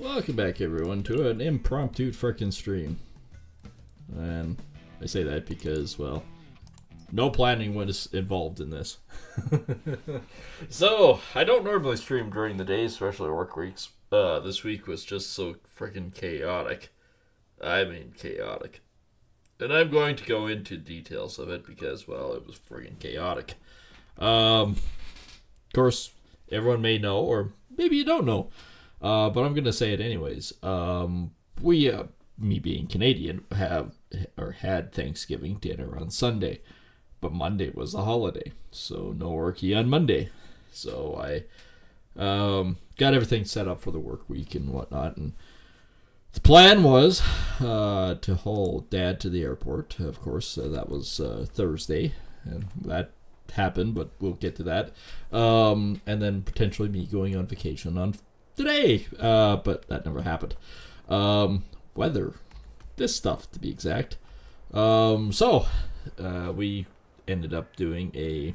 Welcome back, everyone, to an impromptu frickin' stream. And I say that because, well, no planning was involved in this. So, I don't normally stream during the day, especially work weeks. This week was just so frickin' chaotic. I mean, chaotic. And I'm going to go into details of it because, well, it was friggin' chaotic. Of course, everyone may know, or maybe you don't know. But I'm going to say it anyways. We, me being Canadian, had Thanksgiving dinner on Sunday. But Monday was a holiday, so no worky on Monday. So I got everything set up for the work week and whatnot. And the plan was to haul Dad to the airport. Of course, that was Thursday, and that happened, but we'll get to that. And then potentially me going on vacation on today, but that never happened. Weather, this stuff to be exact. So we ended up doing a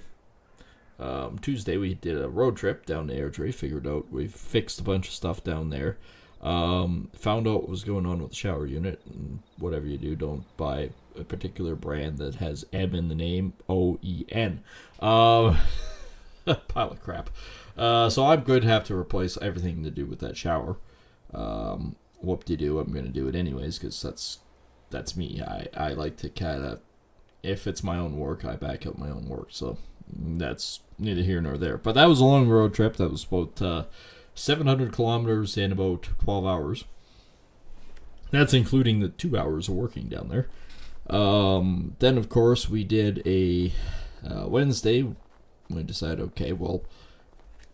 Tuesday. We did a road trip down to Airdrie. Figured out we fixed a bunch of stuff down there. Found out what was going on with the shower unit. And whatever you do, don't buy a particular brand that has M in the name. OEN. Pile of crap. So I'm going to have to replace everything to do with that shower. Whoop-de-doo, I'm going to do it anyways, because that's me. I like to kind of, if it's my own work, I back up my own work. So that's neither here nor there. But that was a long road trip. That was about 700 kilometers in about 12 hours. That's including the 2 hours of working down there. Then, of course, we did a Wednesday. We decided, okay, well,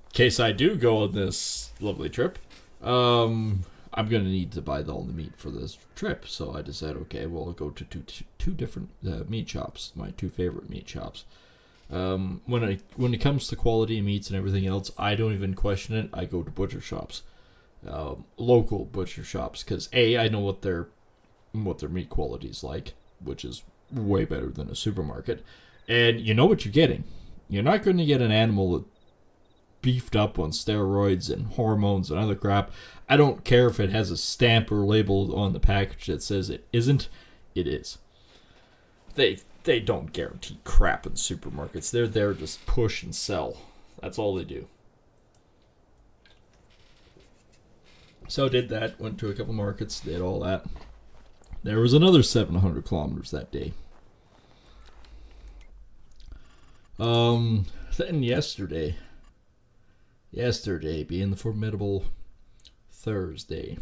in case I do go on this lovely trip, I'm going to need to buy all the meat for this trip. So I decided, okay, well, I'll go to two different meat shops, my two favorite meat shops. When it comes to quality of meats and everything else, I don't even question it. I go to butcher shops, local butcher shops, because I know what their meat quality is like, which is way better than a supermarket, and you know what you're getting. You're not going to get an animal that beefed up on steroids and hormones and other crap. I don't care if it has a stamp or label on the package that says it isn't. It is. They don't guarantee crap in supermarkets. They're there to just push and sell. That's all they do. So did that. Went to a couple markets. Did all that. There was another 700 kilometers that day. Then yesterday being the formidable Thursday,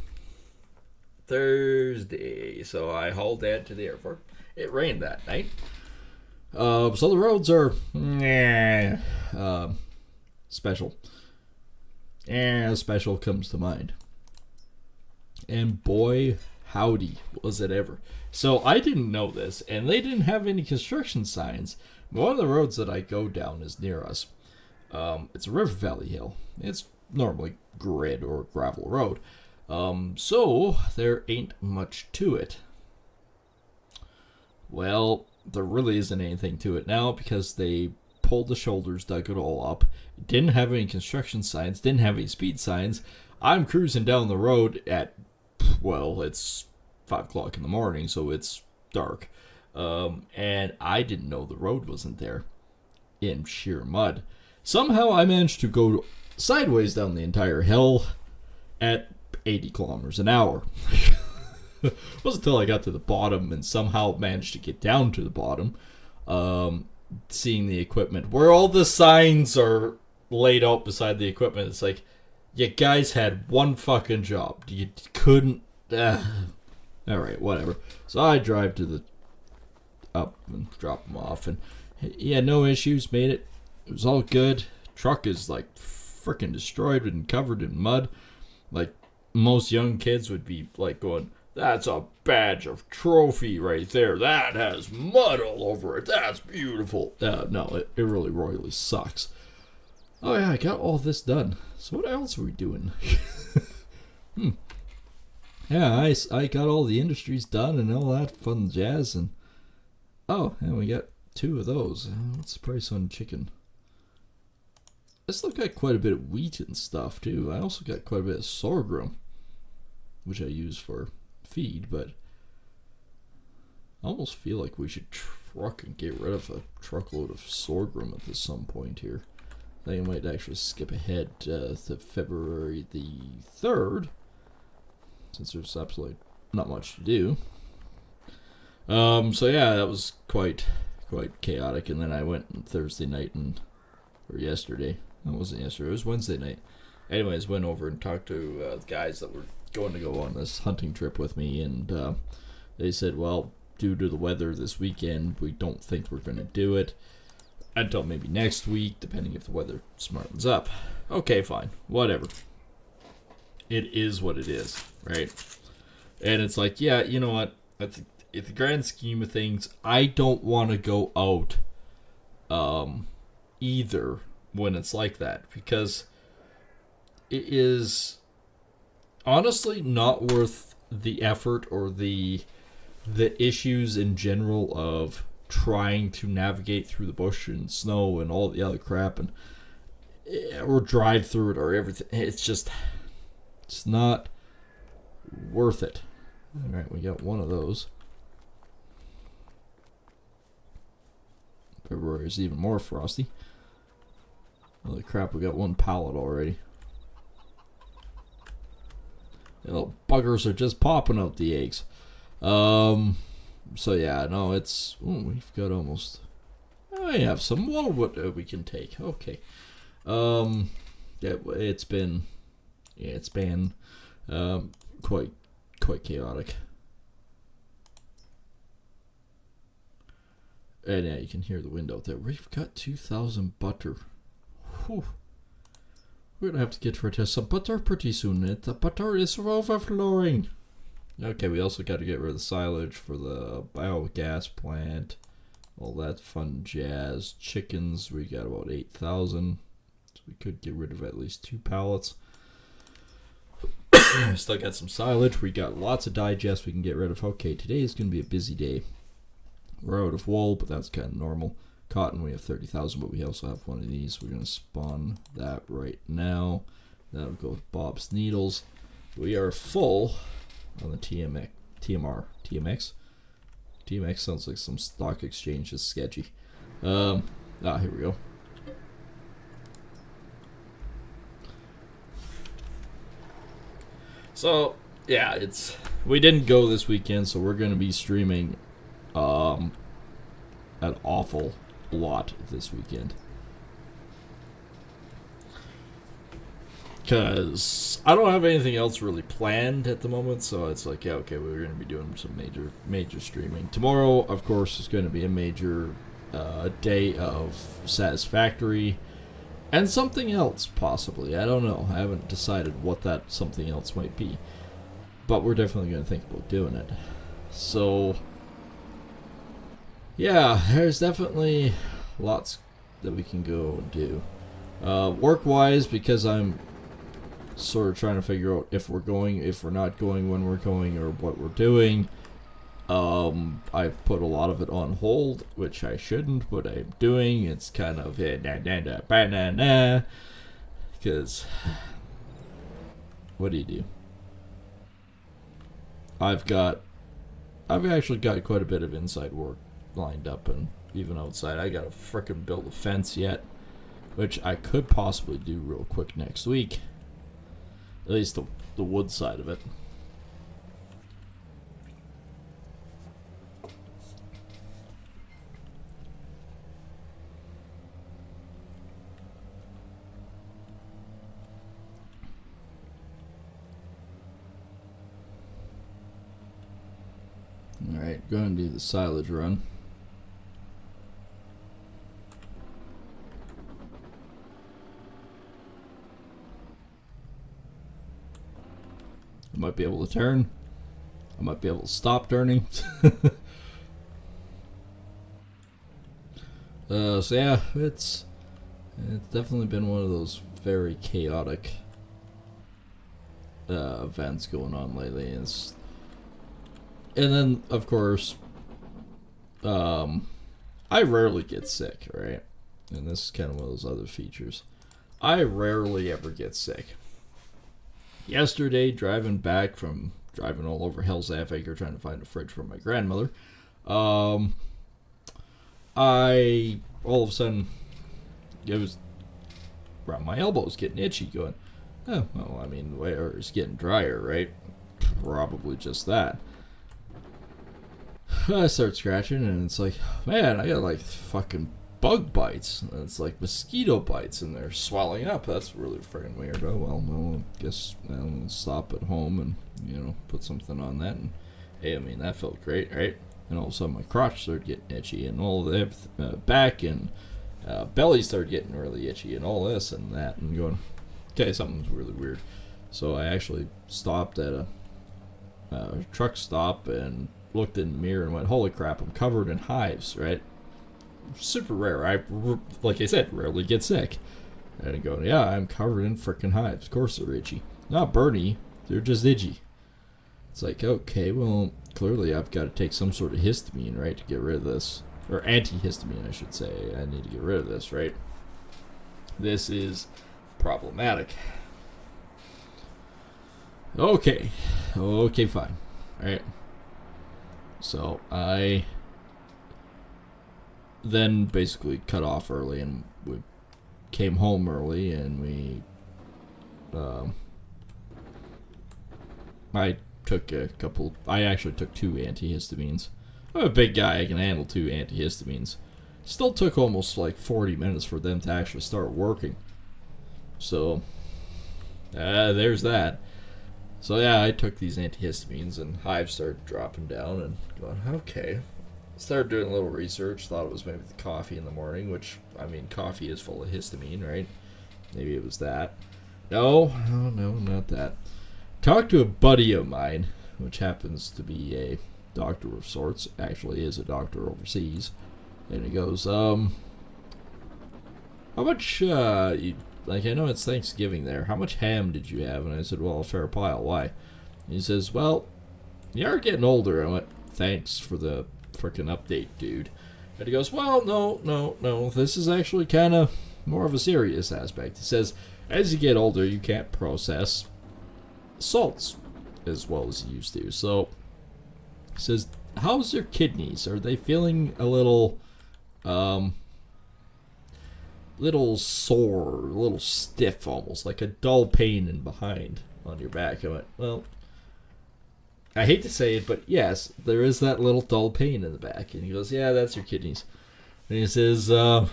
so I hauled Dad to the airport. It rained that night, so the roads are special. Special comes to mind, and boy howdy was it ever. So I didn't know this, and they didn't have any construction signs. One of the roads that I go down is near us. It's a River Valley Hill. It's normally grid or gravel road. So there ain't much to it. Well, there really isn't anything to it now because they pulled the shoulders, dug it all up. Didn't have any construction signs, didn't have any speed signs. I'm cruising down the road at, well, it's 5 o'clock in the morning, so it's dark. And I didn't know the road wasn't there in sheer mud. Somehow I managed to go sideways down the entire hill at 80 kilometers an hour. It wasn't until I got to the bottom and somehow managed to get down to the bottom, seeing the equipment, where all the signs are laid out beside the equipment. It's like, you guys had one fucking job. You couldn't... Alright, whatever. So I drive to the up and drop them off, and yeah, no issues, made it. It was all good. Truck is like freaking destroyed and covered in mud. Like most young kids would be like going, that's a badge of trophy right there. That has mud all over it. That's beautiful. No, it really royally sucks. Oh yeah, I got all this done. So what else are we doing? Yeah, I got all the industries done and all that fun jazz, and and we got 2 of those. What's the price on chicken? I still got quite a bit of wheat and stuff too. I also got quite a bit of sorghum. which I use for feed, but I almost feel like we should truck and get rid of a truckload of sorghum at some point here. I think I might actually skip ahead to February the 3rd, since there's absolutely not much to do. So yeah, that was quite chaotic. And then I went Thursday night or yesterday. It wasn't yesterday. It was Wednesday night. Anyways, went over and talked to the guys that were going to go on this hunting trip with me, and they said, well, due to the weather this weekend, we don't think we're going to do it until maybe next week, depending if the weather smartens up. Okay, fine. Whatever. It is what it is, right? And it's like, yeah, you know what? In the grand scheme of things, I don't want to go out either when it's like that, because it is honestly not worth the effort or the issues in general of trying to navigate through the bush and snow and all the other crap, and or drive through it or everything. It's not worth it. All right, we got one of those. February is even more frosty. Holy crap, we got one pallet already. The little buggers are just popping out the eggs. So yeah, no, it's... Ooh, we've got almost... I have some wallwood we can take. Okay. Yeah, it's been quite chaotic. And yeah, you can hear the wind out there. We've got 2,000 butter. Whew. We're gonna have to get rid of some butter pretty soon. The butter is overflowing. Okay, we also got to get rid of the silage for the biogas plant. All that fun jazz. Chickens, we got about 8,000. So we could get rid of at least 2 pallets. Still got some silage. We got lots of digest we can get rid of. Okay, today is going to be a busy day. We're out of wool, but that's kind of normal. Cotton, we have 30,000, but we also have one of these. We're going to spawn that right now. That'll go with Bob's Needles. We are full on the TMX. TMX sounds like some stock exchange is sketchy. Here we go. So, yeah, we didn't go this weekend, so we're going to be streaming an awful lot this weekend. Because I don't have anything else really planned at the moment, so it's like, yeah, okay, we're going to be doing some major streaming. Tomorrow, of course, is going to be a major day of Satisfactory and something else, possibly. I don't know. I haven't decided what that something else might be. But we're definitely going to think about doing it. So, yeah, there's definitely lots that we can go and do. Work-wise, because I'm sort of trying to figure out if we're going, if we're not going, when we're going, or what we're doing. I've put a lot of it on hold, which I shouldn't, but I'm doing. It's kind of because what do you do? I've actually got quite a bit of inside work lined up, and even outside. I gotta frickin' build a fence yet, which I could possibly do real quick next week. At least the wood side of it. Alright, going to do the silage run. I might be able to turn. I might be able to stop turning. So yeah, it's definitely been one of those very chaotic events going on lately. And then, of course, I rarely get sick, right? And this is kind of one of those other features. I rarely ever get sick. Yesterday, driving back from driving all over Hell's Half-Acre trying to find a fridge for my grandmother. I all of a sudden it was around my elbows getting itchy, going, oh well, I mean, where it's getting drier, right? Probably just that. I start scratching and it's like, man, I got like fucking bug bites. And it's like mosquito bites and they're swelling up. That's really freaking weird. Oh well, I guess I'll stop at home and put something on that. And hey, I mean that felt great, right? And all of a sudden my crotch started getting itchy and all the back and belly started getting really itchy and all this and that and going, okay, something's really weird. So I actually stopped at a truck stop and looked in the mirror and went, holy crap, I'm covered in hives, right? Super rare. I, like I said, rarely get sick. And I go, yeah, I'm covered in freaking hives. Of course they're itchy. Not burny, they're just itchy. It's like, okay, well, clearly I've got to take some sort of histamine, right, to get rid of this. Or antihistamine, I should say. I need to get rid of this, right? This is problematic. Okay, fine. Alright. So I then basically cut off early and we came home early and we I actually took 2 antihistamines. I'm a big guy, I can handle 2 antihistamines. Still took almost like 40 minutes for them to actually start working. So there's that. So yeah, I took these antihistamines and hives started dropping down and going, okay. Started doing a little research, thought it was maybe the coffee in the morning, which, I mean, coffee is full of histamine, right? Maybe it was that. No, not that. Talked to a buddy of mine, which happens to be a doctor of sorts, actually is a doctor overseas, and he goes, how much, like, I know it's Thanksgiving there, how much ham did you have? And I said, well, a fair pile, why? And he says, well, you are getting older. I went, thanks for the freaking update, dude. And he goes, well, no, this is actually kind of more of a serious aspect. He says, as you get older, you can't process salts as well as you used to. So, he says, how's your kidneys? Are they feeling a little sore, a little stiff almost, like a dull pain in behind on your back? I went, well, I hate to say it, but yes, there is that little dull pain in the back. And he goes, yeah, that's your kidneys. And he says, and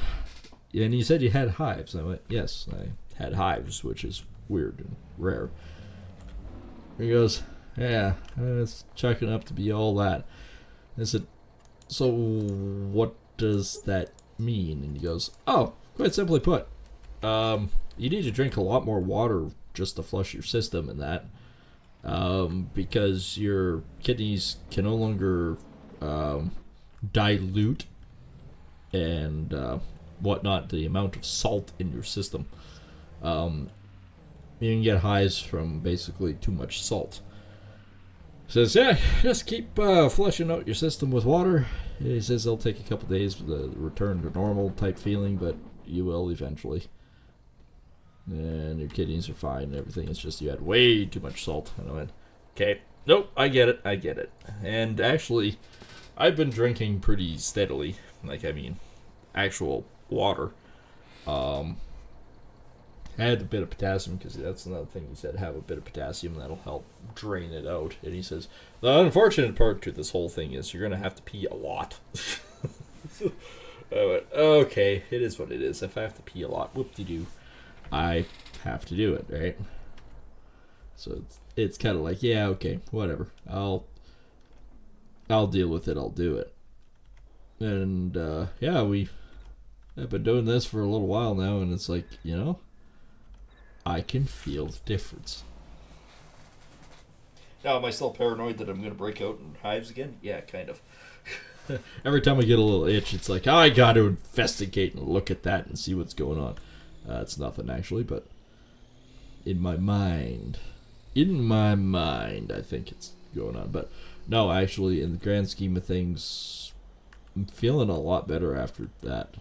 you said you had hives. I went, yes, I had hives, which is weird and rare. He goes, yeah, it's chalking up to be all that. I said, so what does that mean? And he goes, oh, quite simply put, you need to drink a lot more water just to flush your system and that. Because your kidneys can no longer dilute and whatnot the amount of salt in your system. You can get hives from basically too much salt. Says, yeah, just keep flushing out your system with water. He says it'll take a couple days for the return to normal type feeling, but you will eventually. And your kidneys are fine and everything. It's just you had way too much salt. And I went, okay, nope, I get it. And actually, I've been drinking pretty steadily. Like, I mean, actual water. Had a bit of potassium, because that's another thing he said, have a bit of potassium, that'll help drain it out. And he says, the unfortunate part to this whole thing is you're going to have to pee a lot. I went, okay, it is what it is. If I have to pee a lot, whoop-de-doo, I have to do it, right? So it's kind of like, yeah, okay, whatever. I'll deal with it, I'll do it. And, yeah, I've been doing this for a little while now, and it's like, I can feel the difference. Now, am I still paranoid that I'm going to break out in hives again? Yeah, kind of. Every time I get a little itch, it's like, I got to investigate and look at that and see what's going on. It's nothing, actually, but in my mind, I think it's going on. But no, actually, in the grand scheme of things, I'm feeling a lot better after that.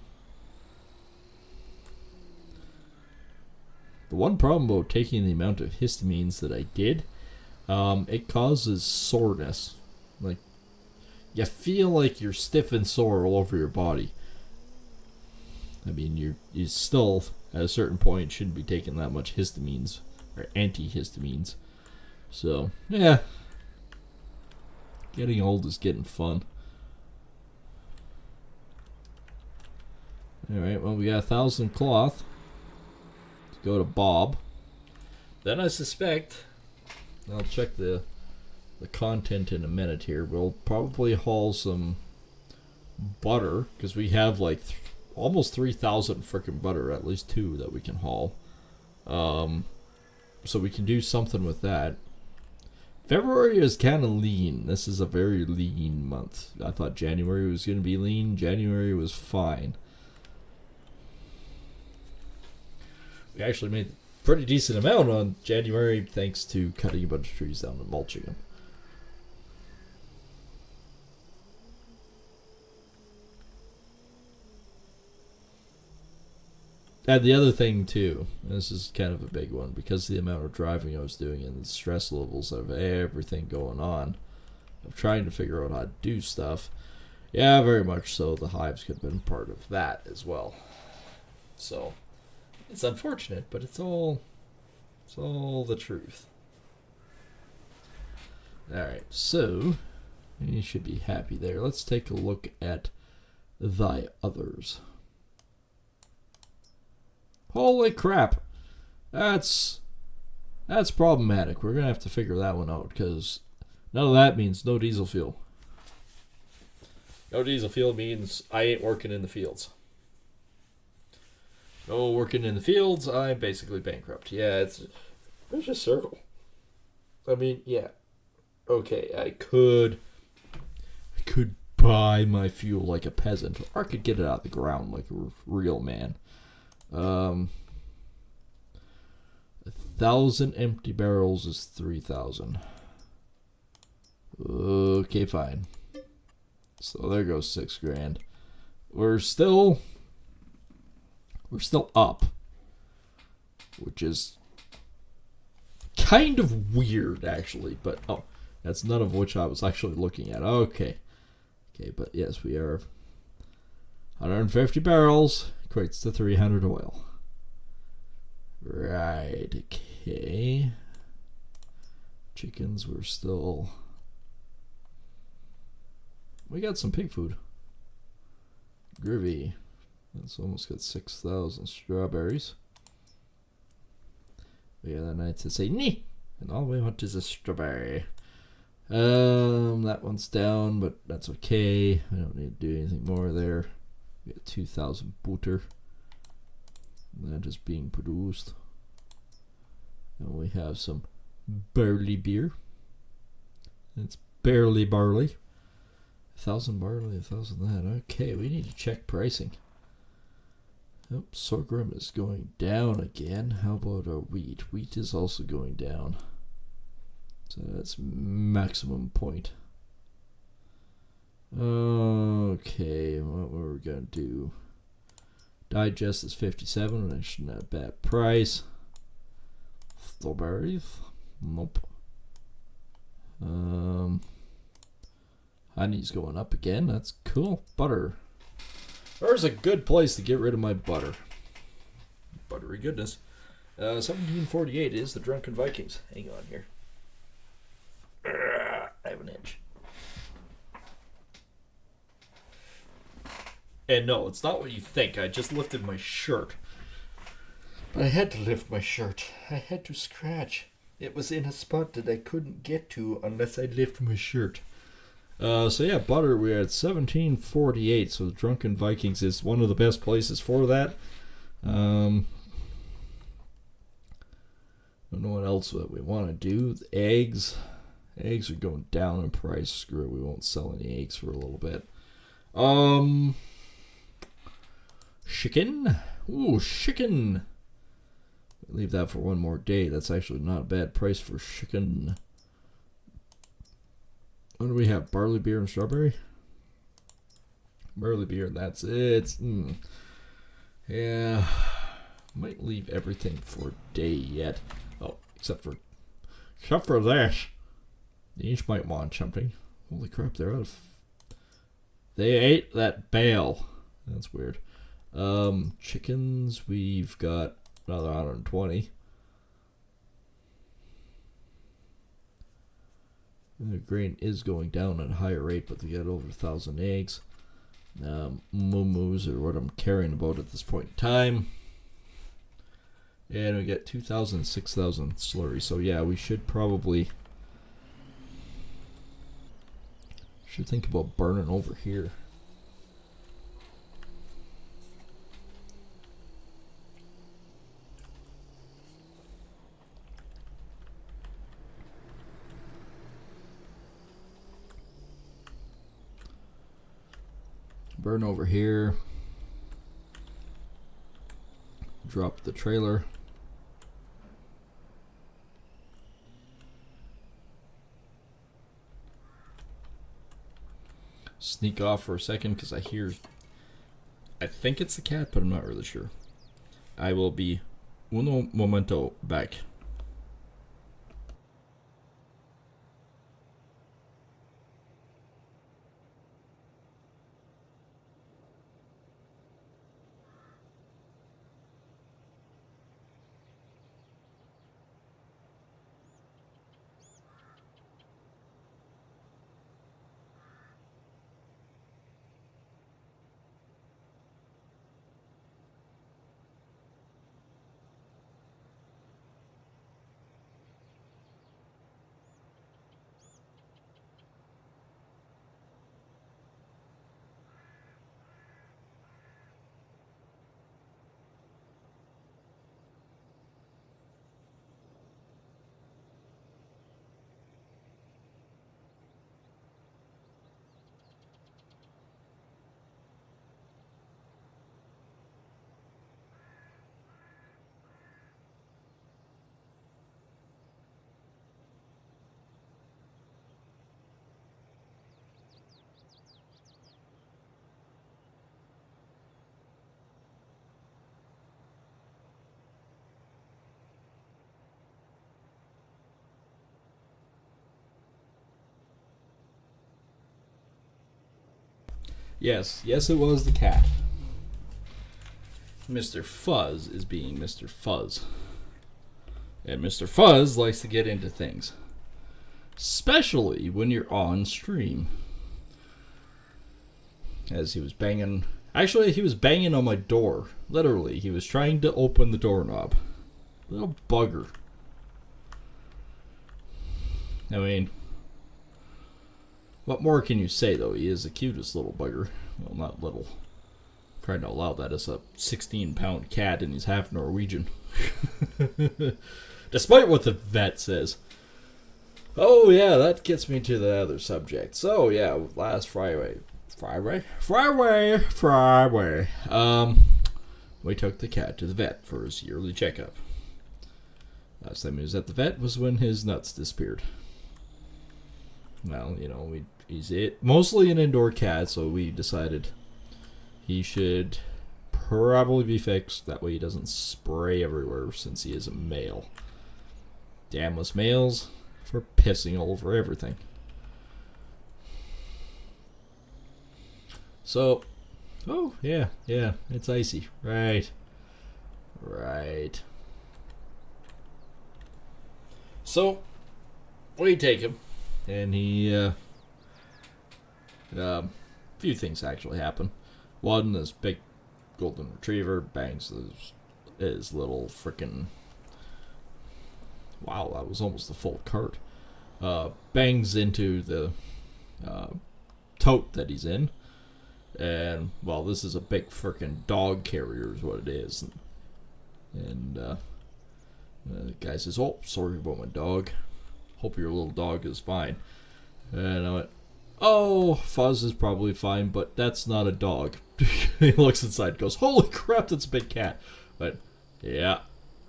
The one problem about taking the amount of histamines that I did It causes soreness. Like, you feel like you're stiff and sore all over your body. I mean, you still, at a certain point, shouldn't be taking that much histamines, or antihistamines. So, yeah. Getting old is getting fun. Alright, well, we got 1,000 cloth. Let's go to Bob. Then I suspect, I'll check the content in a minute here. We'll probably haul some butter, because we have like almost 3,000 freaking butter, at least 2 that we can haul. So we can do something with that. February is kind of lean. This is a very lean month. I thought January was going to be lean. January was fine. We actually made a pretty decent amount on January thanks to cutting a bunch of trees down and mulching them. And the other thing too, this is kind of a big one, because of the amount of driving I was doing and the stress levels of everything going on, of trying to figure out how to do stuff. Yeah, very much so. The hives could have been part of that as well. So it's unfortunate, but it's all the truth. Alright, so you should be happy there. Let's take a look at thy others. Holy crap. That's problematic. We're going to have to figure that one out, because none of that means no diesel fuel. No diesel fuel means I ain't working in the fields. No working in the fields, I'm basically bankrupt. Yeah, it's a vicious circle. I mean, yeah. Okay, I could buy my fuel like a peasant, or I could get it out of the ground like a real man. 1,000 empty barrels is 3,000. Okay, fine. So there goes 6 grand. We're still up, which is kind of weird, actually. But oh, that's none of which I was actually looking at. Okay, but yes, we are 150 barrels equates to 300 oil. Right. Okay. Chickens were still. We got some pig food. Groovy. That's almost got 6,000 strawberries. We got that night to say nee, and all we want is a strawberry. That one's down, but that's okay. I don't need to do anything more there. We got 2,000 butter. That is being produced. And we have some barley beer. It's barely barley. 1,000 barley, 1,000 that. Okay, we need to check pricing. Oh, sorghum is going down again. How about our wheat? Wheat is also going down. So that's maximum point. Okay, what were we going to do? Digest is 57, which is not a bad price. Strawberries? Nope. Honey's going up again. That's cool. Butter. There's a good place to get rid of my butter. Buttery goodness. 1748 is the Drunken Vikings. Hang on here. I have an itch. And no, it's not what you think. I just lifted my shirt. But I had to lift my shirt. I had to scratch. It was in a spot that I couldn't get to unless I lift my shirt. So yeah, butter, we're at 1748. So the Drunken Vikings is one of the best places for that. I don't know what else that we want to do. The eggs. Eggs are going down in price. Screw it, we won't sell any eggs for a little bit. Chicken. Ooh, chicken. Leave that for one more day. That's actually not a bad price for chicken. What do we have? Barley beer and strawberry? Barley beer, that's it. Yeah. Might leave everything for a day yet. Oh, except for this. They each might want something. Holy crap, they're out of... They ate that bale. That's weird. Chickens, we've got another 120. The grain is going down at a higher rate, but they got over 1,000 eggs. Moo-moos are what I'm caring about at this point in time. And we get 2,000, 6,000 slurry. So yeah, we should probably... should think about burning over here. Burn over here. Drop the trailer. Sneak off for a second because I think it's the cat, but I'm not really sure. I will be uno momento back. Yes, it was the cat. Mr. Fuzz is being Mr. Fuzz. And Mr. Fuzz likes to get into things. Especially when you're on stream. As he was banging... Actually, he was banging on my door. Literally, he was trying to open the doorknob. Little bugger. I mean... what more can you say, though? He is the cutest little bugger. Well, not little. Trying to allow that as a 16-pound cat, and he's half Norwegian. Despite what the vet says. Oh, yeah, that gets me to the other subject. So, yeah, last Friday. We took the cat to the vet for his yearly checkup. Last time he was at the vet was when his nuts disappeared. Well, you know, he's mostly an indoor cat, so we decided he should probably be fixed. That way he doesn't spray everywhere since he is a male. Damnless males for pissing all over everything. So, oh, yeah, it's icy. Right. So, we take him. And he, few things actually happen. One, this big golden retriever bangs his little frickin', wow, that was almost a full cart, bangs into the, tote that he's in. And, well, this is a big frickin' dog carrier is what it is. And, the guy says, oh, sorry about my dog. Hope your little dog is fine. And I went, oh, Fuzz is probably fine, but that's not a dog. He looks inside and goes, holy crap, that's a big cat. But, yeah,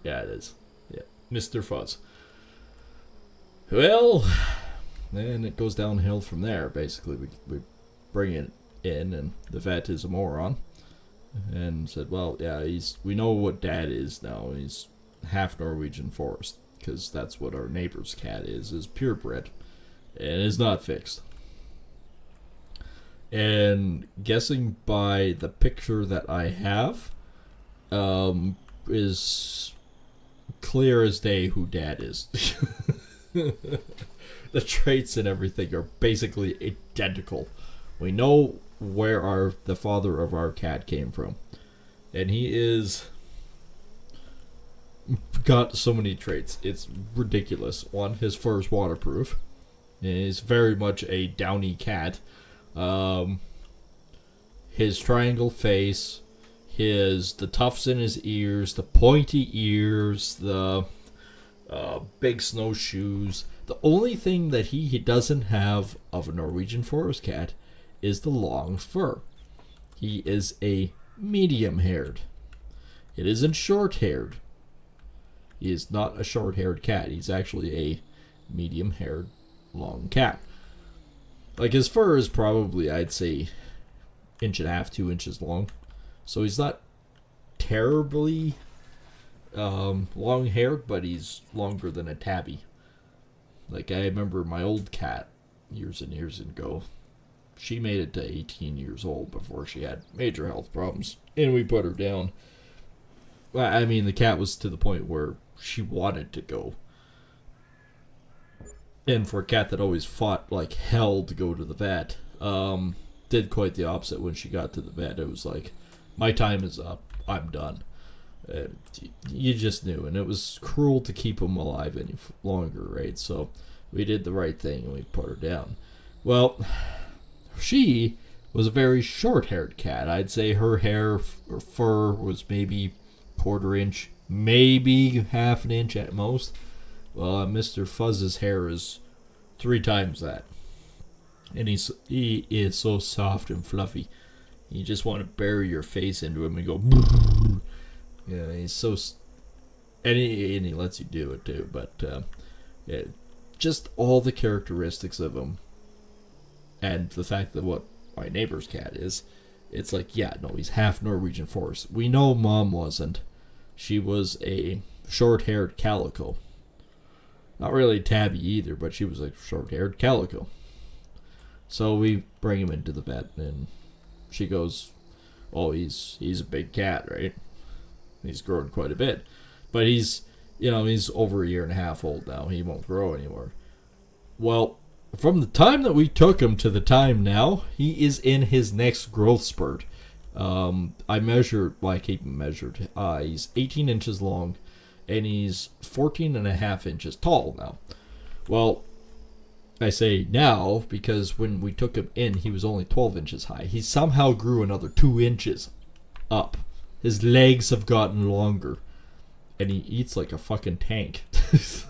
it is. Yeah, Mr. Fuzz. Well, then it goes downhill from there, basically. We bring it in, and the vet is a moron. And said, well, yeah, we know what Dad is now. He's half Norwegian Forest. Because that's what our neighbor's cat is purebred. and is not fixed. And guessing by the picture that I have, is clear as day who Dad is. The traits and everything are basically identical. We know where the father of our cat came from, and he is got so many traits. It's ridiculous. One, his fur is waterproof. He's very much a downy cat. His triangle face, the tufts in his ears, the pointy ears, the big snowshoes. The only thing that he doesn't have of a Norwegian forest cat is the long fur. He is a medium-haired. It isn't short-haired. He is not a short-haired cat. He's actually a medium-haired long cat. Like, his fur is probably, I'd say, 1.5 to 2 inches long. So he's not terribly long-haired, but he's longer than a tabby. Like, I remember my old cat years and years ago. She made it to 18 years old before she had major health problems, and we put her down. I mean, the cat was to the point where she wanted to go. And for a cat that always fought like hell to go to the vet, did quite the opposite when she got to the vet. It was like, my time is up. I'm done. You just knew, and it was cruel to keep him alive any longer, right? So we did the right thing and we put her down. Well, she was a very short-haired cat. I'd say her hair or fur was maybe 1/4 inch, maybe 1/2 inch at most. Well, Mr. Fuzz's hair is 3 times that, and he is so soft and fluffy. You just want to bury your face into him and go. Yeah, he's so, and he lets you do it too. But yeah, just all the characteristics of him, and the fact that what my neighbor's cat is, it's like, yeah, no, he's half Norwegian forest. We know Mom wasn't. She was a short-haired calico. Not really tabby either, but she was a short-haired calico. So we bring him into the vet, and she goes, "Oh, he's a big cat, right? He's grown quite a bit, but he's over 1.5 years old now. He won't grow anymore." Well, from the time that we took him to the time now, he is in his next growth spurt. I measured, well, I keep him measured. He's 18 inches long, and he's 14.5 inches tall now. Well, I say now because when we took him in, he was only 12 inches high. He somehow grew another 2 inches up. His legs have gotten longer, and he eats like a fucking tank. It's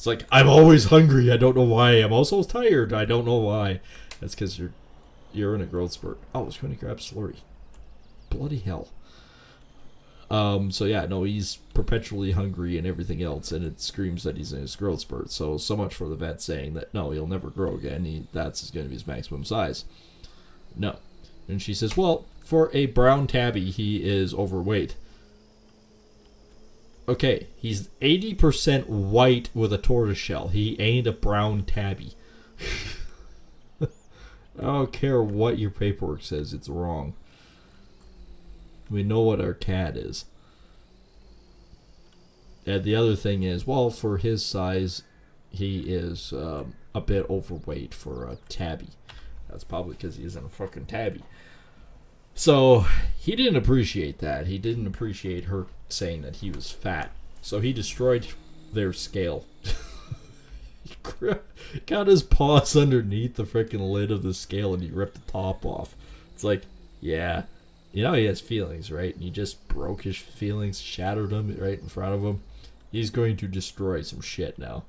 like, I'm always hungry. I don't know why. I'm also tired. I don't know why. That's because you're in a growth spurt. Oh, I was going to grab Slurry. Bloody hell. So yeah, no, he's perpetually hungry and everything else, and it screams that he's in his growth spurt. So much for the vet saying that, no, he'll never grow again. That's going to be his maximum size. No. And she says, well, for a brown tabby, he is overweight. Okay, he's 80% white with a tortoiseshell. He ain't a brown tabby. I don't care what your paperwork says, it's wrong. We know what our cat is. And the other thing is, well, for his size, he is a bit overweight for a tabby. That's probably because he isn't a fucking tabby. So he didn't appreciate that. He didn't appreciate her saying that he was fat. So he destroyed their scale. He got his paws underneath the freaking lid of the scale and he ripped the top off. It's like, yeah, he has feelings, right? And you just broke his feelings, shattered them right in front of him. He's going to destroy some shit now.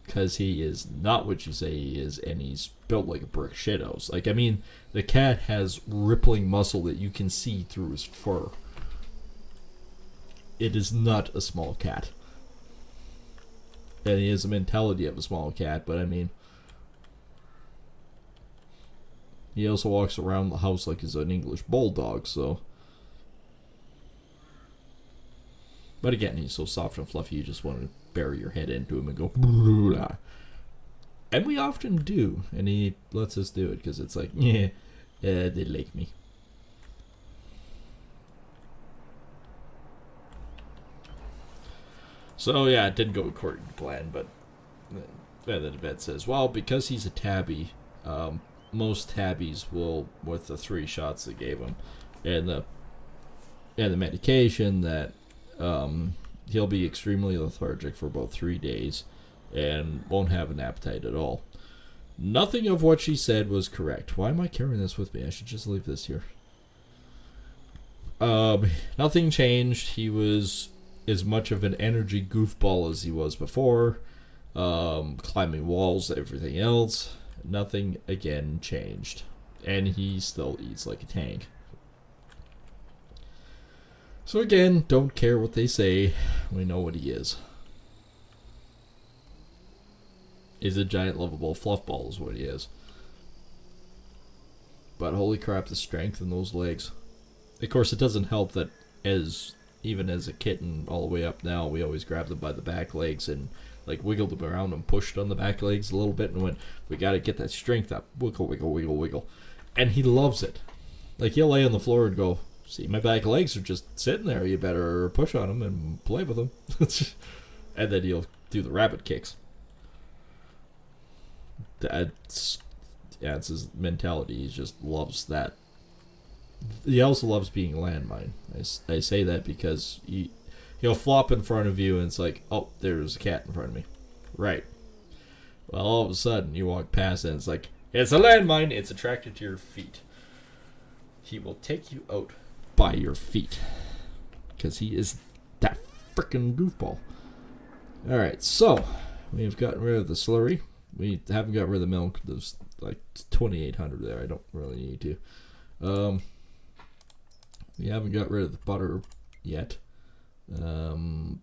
Because he is not what you say he is, and he's built like a brick shithouse. Like, I mean, the cat has rippling muscle that you can see through his fur. It is not a small cat. And he has the mentality of a small cat, but I mean, he also walks around the house like he's an English bulldog, so. But again, he's so soft and fluffy, you just want to bury your head into him and go, blah. And we often do, and he lets us do it because it's like, yeah, they like me. So yeah, it didn't go according to plan, but then the vet says, well, because he's a tabby, most tabbies will, with the 3 shots they gave him, and the medication, that he'll be extremely lethargic for about 3 days and won't have an appetite at all. Nothing of what she said was correct. Why am I carrying this with me? I should just leave this here. Nothing changed. He was as much of an energy goofball as he was before. Climbing walls, everything else. Nothing again changed. And he still eats like a tank. So again, don't care what they say. We know what he is. He's a giant lovable fluff ball is what he is. But holy crap, the strength in those legs. Of course, it doesn't help that even as a kitten all the way up now, we always grabbed them by the back legs and like wiggled them around and pushed on the back legs a little bit and went, we gotta get that strength up. Wiggle, wiggle, wiggle, wiggle. And he loves it. Like, he'll lay on the floor and go, see, my back legs are just sitting there. You better push on them and play with them. And then he'll do the rabbit kicks. It's his mentality. He just loves that. He also loves being a landmine. I say that because he'll flop in front of you and it's like, oh, there's a cat in front of me. Right. Well, all of a sudden you walk past and it's like, it's a landmine. It's attracted to your feet. He will take you out by your feet because he is that frickin' goofball. Alright, so we've gotten rid of the slurry. We haven't got rid of the milk. There's like 2,800 there. I don't really need to. We haven't got rid of the butter yet. We haven't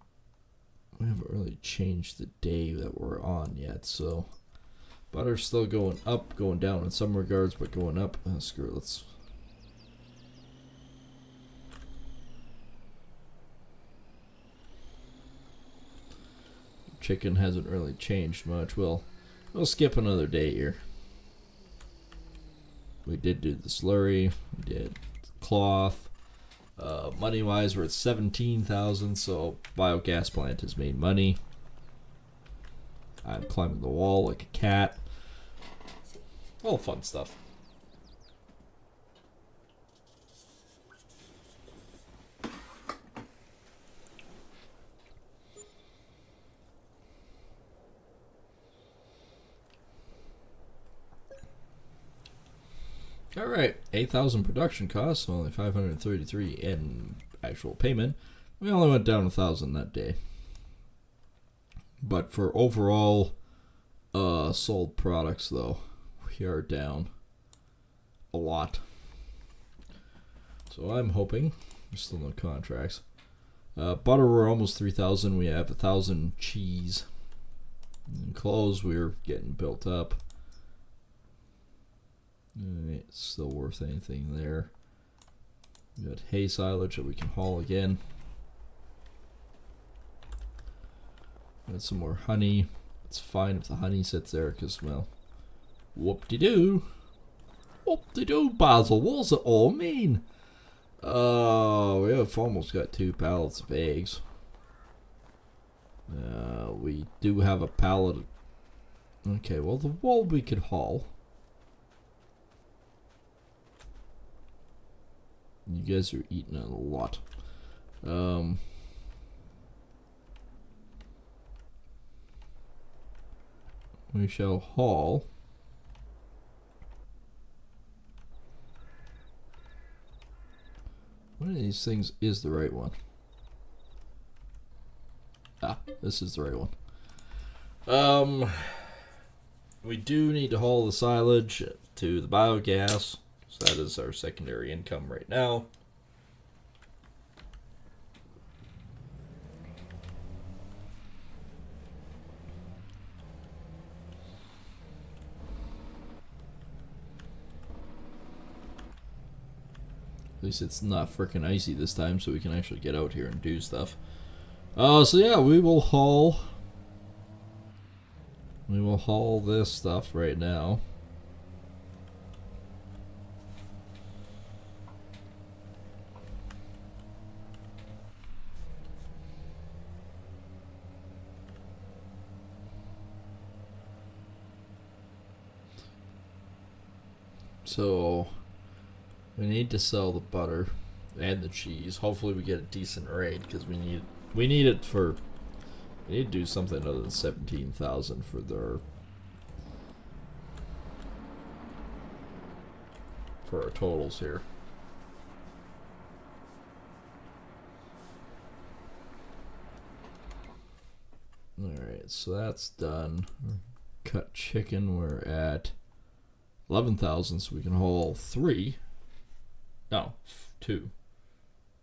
really changed the day that we're on yet, so butter's still going up, going down in some regards, but going up. Screw it, let's... Chicken hasn't really changed much. We'll skip another day here. We did do the slurry. We did cloth. Money-wise, we're at 17,000, so biogas plant has made money. I'm climbing the wall like a cat. All fun stuff. Alright, 8,000 production costs, only 533 in actual payment. We only went down 1,000 that day. But for overall sold products, though, we are down a lot. So I'm hoping, there's still no contracts. Butter, we're almost 3,000. We have 1,000 cheese. And clothes, we're getting built up. It's still worth anything there. We got hay silage that we can haul again. Got some more honey. It's fine if the honey sits there, because, well, whoop-de-doo. Whoop-de-doo, Basil. What does it all mean? We have almost got 2 pallets of eggs. We do have a pallet. Okay, well, the wool we could haul. You guys are eating a lot. We shall haul. One of these things is the right one. Ah, this is the right one. We do need to haul the silage to the biogas. So that is our secondary income right now. At least it's not frickin' icy this time, so we can actually get out here and do stuff. So yeah, we will haul We will haul this stuff right now. So we need to sell the butter and the cheese. Hopefully we get a decent rate because we need it for. We need to do something other than 17,000 for our totals here. All right, so that's done. Cut chicken. We're at 11,000, so we can haul 3. No, 2.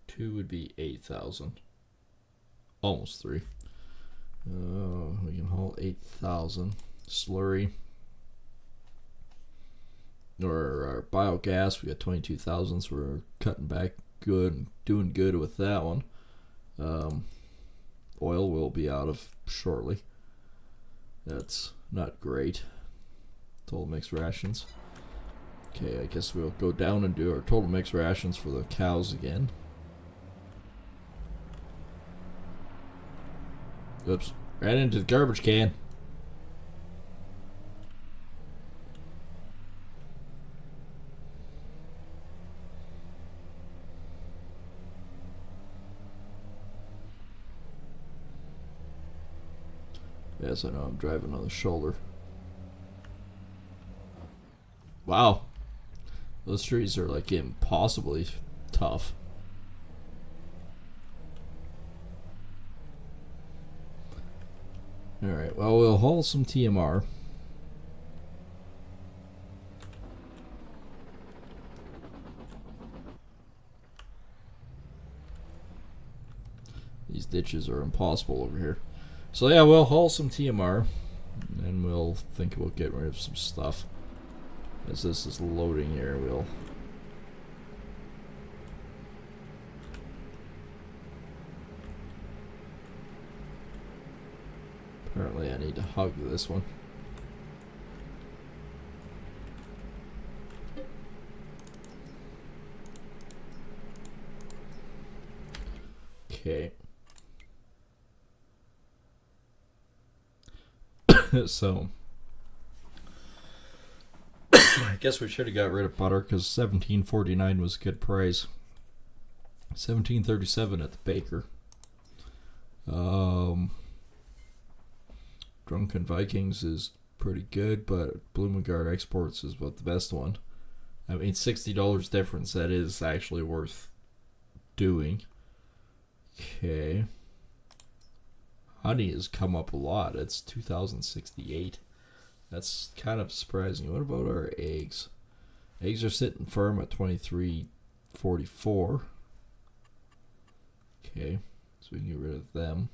2 would be 8,000. Almost 3. We can haul 8,000. Slurry. Or our biogas, we got 22,000, so we're cutting back good, doing good with that one. Oil will be out of shortly. That's not great. Total mixed rations. Okay, I guess we'll go down and do our total mixed rations for the cows again. Oops, ran into the garbage can. Yes, I know, I'm driving on the shoulder. Wow. Those trees are like impossibly tough. Alright, well, we'll haul some TMR. These ditches are impossible over here. So yeah, we'll haul some TMR. And we'll think about getting rid of some stuff. As this is loading here, we'll... Apparently I need to hug this one. Okay. So... I guess we should have got rid of butter because $17.49 was a good price. $17.37 at the baker. Drunken Vikings is pretty good, but Bloomingard Exports is about the best one. I mean, $60 difference. That is actually worth doing. Okay. Honey has come up a lot. It's 2,068. That's kind of surprising. What about our eggs? Eggs are sitting firm at 23.44. Okay, so we can get rid of them.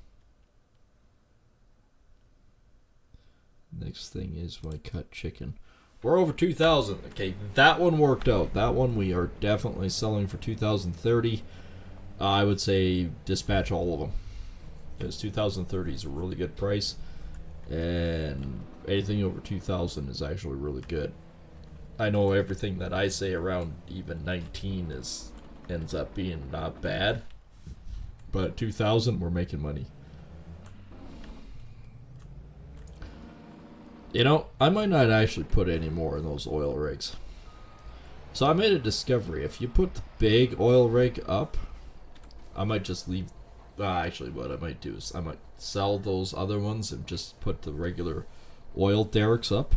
Next thing is my cut chicken. We're over 2,000. Okay, that one worked out. That one we are definitely selling for 2,030. I would say dispatch all of them because 2,030 is a really good price, and anything over 2,000 is actually really good. I know everything that I say around even 19 ends up being not bad, but at 2,000 we're making money. You know, I might not actually put any more in those oil rigs. So I made a discovery. If you put the big oil rig up, I might just leave. Actually, what I might do is I might sell those other ones and just put the regular oil derricks up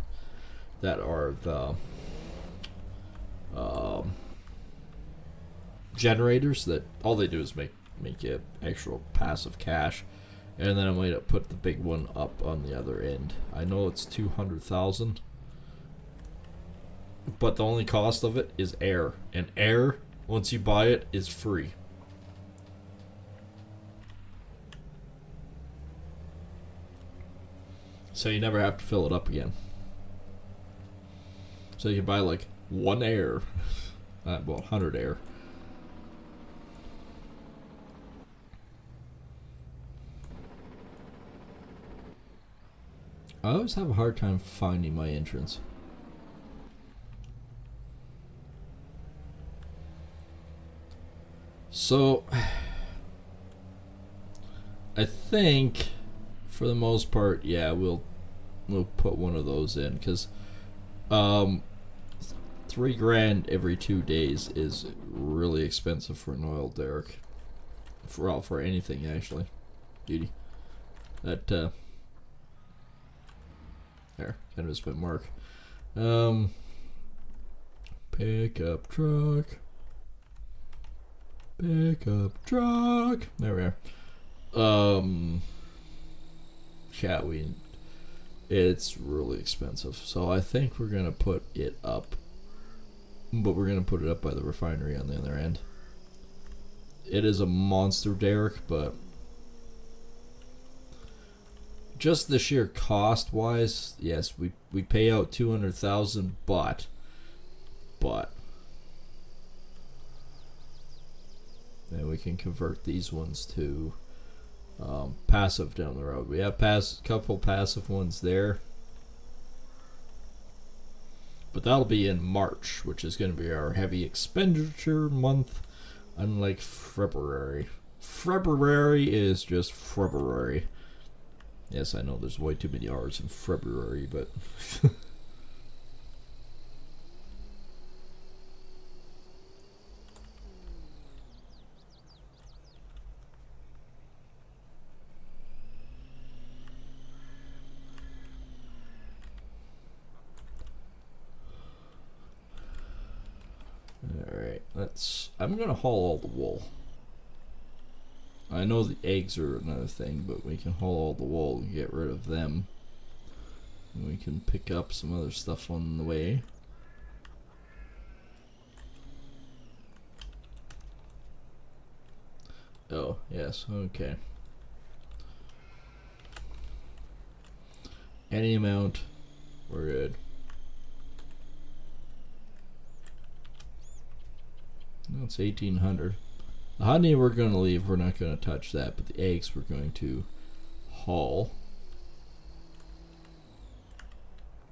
that are the generators that all they do is make you actual passive cash, and then I might put the big one up on the other end. I know it's 200,000, but the only cost of it is air, and air once you buy it is free. So you never have to fill it up again. So you can buy like 1 air, well 100 air. I always have a hard time finding my entrance. So, I think, for the most part, yeah, we'll put one of those in, because $3,000 every 2 days is really expensive for an oil derrick. For anything, actually. Beauty. That there, kind of a spit mark. Pickup truck. Pickup truck. There we are. Yeah, it's really expensive. So I think we're gonna put it up, but we're gonna put it up by the refinery on the other end. It is a monster derrick, but just the sheer cost wise, yes, we pay out 200,000, but then we can convert these ones to passive down the road. We have couple passive ones there, but that'll be in March, which is going to be our heavy expenditure month. Unlike February. February is just February. Yes, I know there's way too many R's in February, but alright, I'm gonna haul all the wool. I know the eggs are another thing, but we can haul all the wool and get rid of them. And we can pick up some other stuff on the way. Oh, yes, okay. Any amount, we're good. That's 1,800. The honey we're going to leave, we're not going to touch that, but the eggs we're going to haul.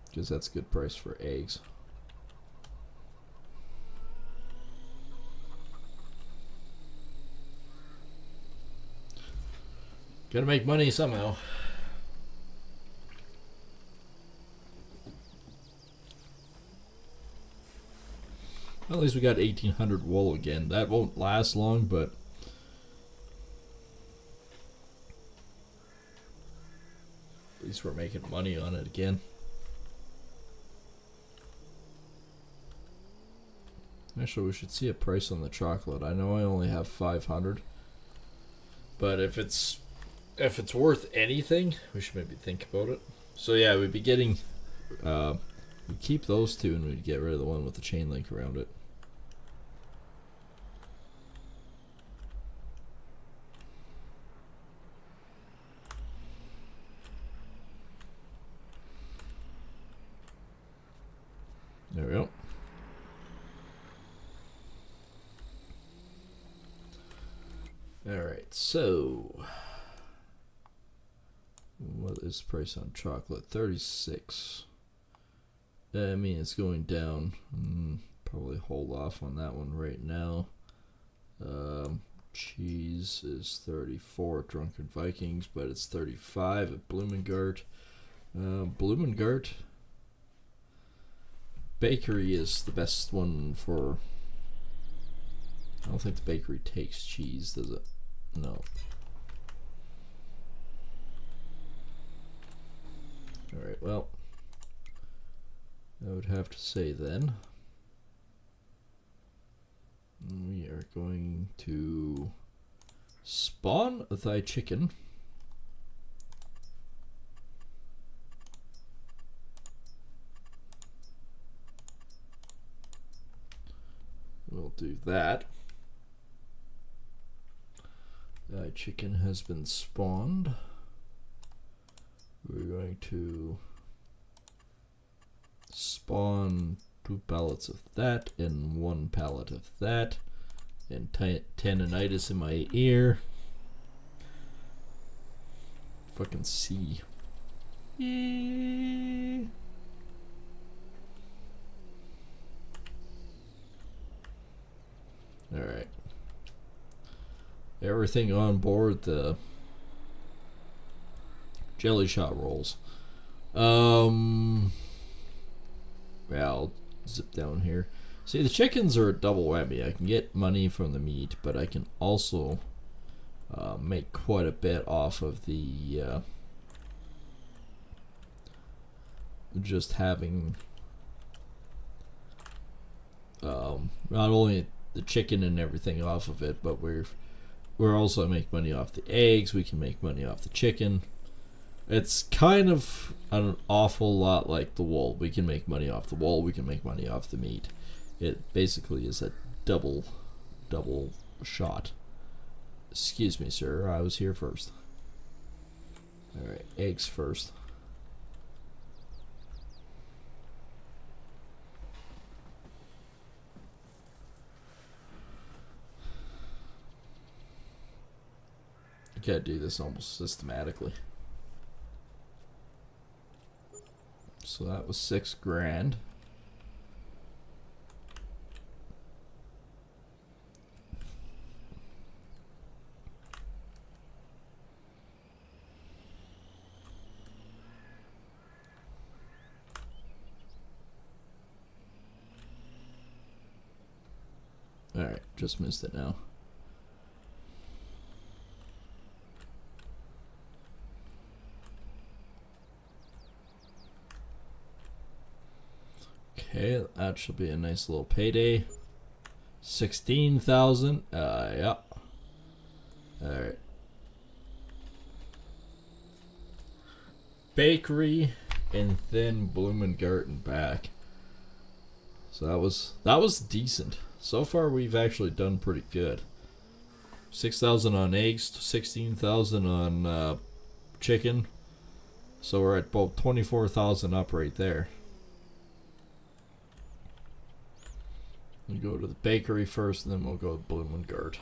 Because that's a good price for eggs. Gotta make money somehow. Well, at least we got 1,800 wool again. That won't last long, but at least we're making money on it again. Actually, we should see a price on the chocolate. I know I only have 500, but if it's worth anything, we should maybe think about it. So yeah, we'd be getting we'd keep those two, and we'd get rid of the one with the chain link around it. There we go. Alright, so what is the price on chocolate? 36. I mean, it's going down. Probably hold off on that one right now. Cheese is 34 at Drunken Vikings, but it's 35 at Bloomingart. Bloomingart Bakery is the best one for... I don't think the bakery takes cheese, does it? No. Alright, well, I would have to say then we are going to spawn thy chicken. We'll do that. Thy chicken has been spawned. We're going to spawn 2 pallets of that and 1 pallet of that, and tendonitis in my ear. Fucking C. Yeah. All right. Everything on board the jelly shot rolls. Yeah, I'll zip down here. See, the chickens are a double whammy. I can get money from the meat, but I can also make quite a bit off of the just having not only the chicken and everything off of it, but we're also make money off the eggs. We can make money off the chicken. It's kind of an awful lot like the wool. We can make money off the wool. We can make money off the meat. It basically is a double shot. Excuse me, sir. I was here first. Alright, eggs first. I gotta do this almost systematically. So that was $6,000. Alright, just missed it now. Okay, that should be a nice little payday. 16,000. Yeah. Alright. Bakery and then Blumengarten back. So that was decent. So far we've actually done pretty good. 6,000 on eggs, 16,000 on chicken. So we're at about 24,000 up right there. We go to the bakery first, and then we'll go to Blumengard.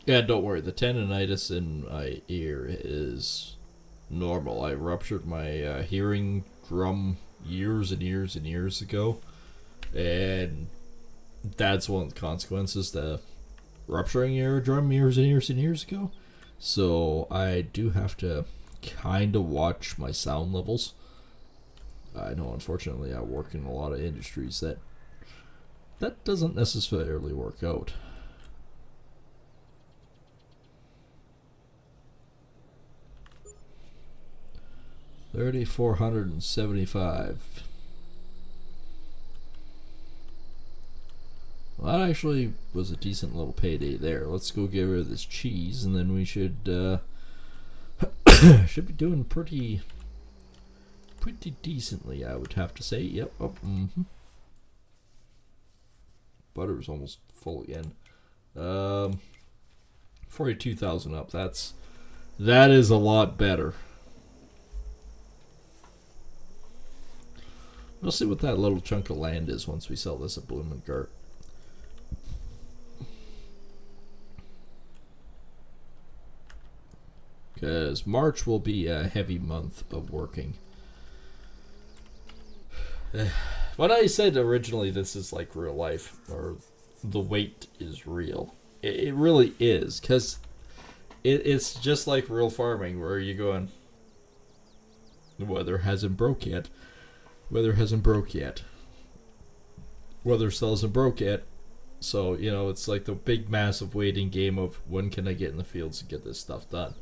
Yeah, don't worry. The tendonitis in my ear is normal. I ruptured my hearing drum years and years and years ago, and that's one of the consequences. The rupturing your eardrum years and years and years ago. So I do have to kind of watch my sound levels. I know, unfortunately, I work in a lot of industries that doesn't necessarily work out. $3,475. Well, that actually was a decent little payday there. Let's go get rid of this cheese, and then we should should be doing pretty decently, I would have to say. Yep. Oh, Butter's almost full again. 42,000 up. That is a lot better. We'll see what that little chunk of land is once we sell this at Blumengart. Because March will be a heavy month of working. When I said originally this is like real life, or the wait is real, it really is. Because it's just like real farming, where you going, the weather hasn't broke yet. Weather hasn't broke yet. Weather still hasn't broke yet. So, it's like the big massive waiting game of when can I get in the fields and get this stuff done.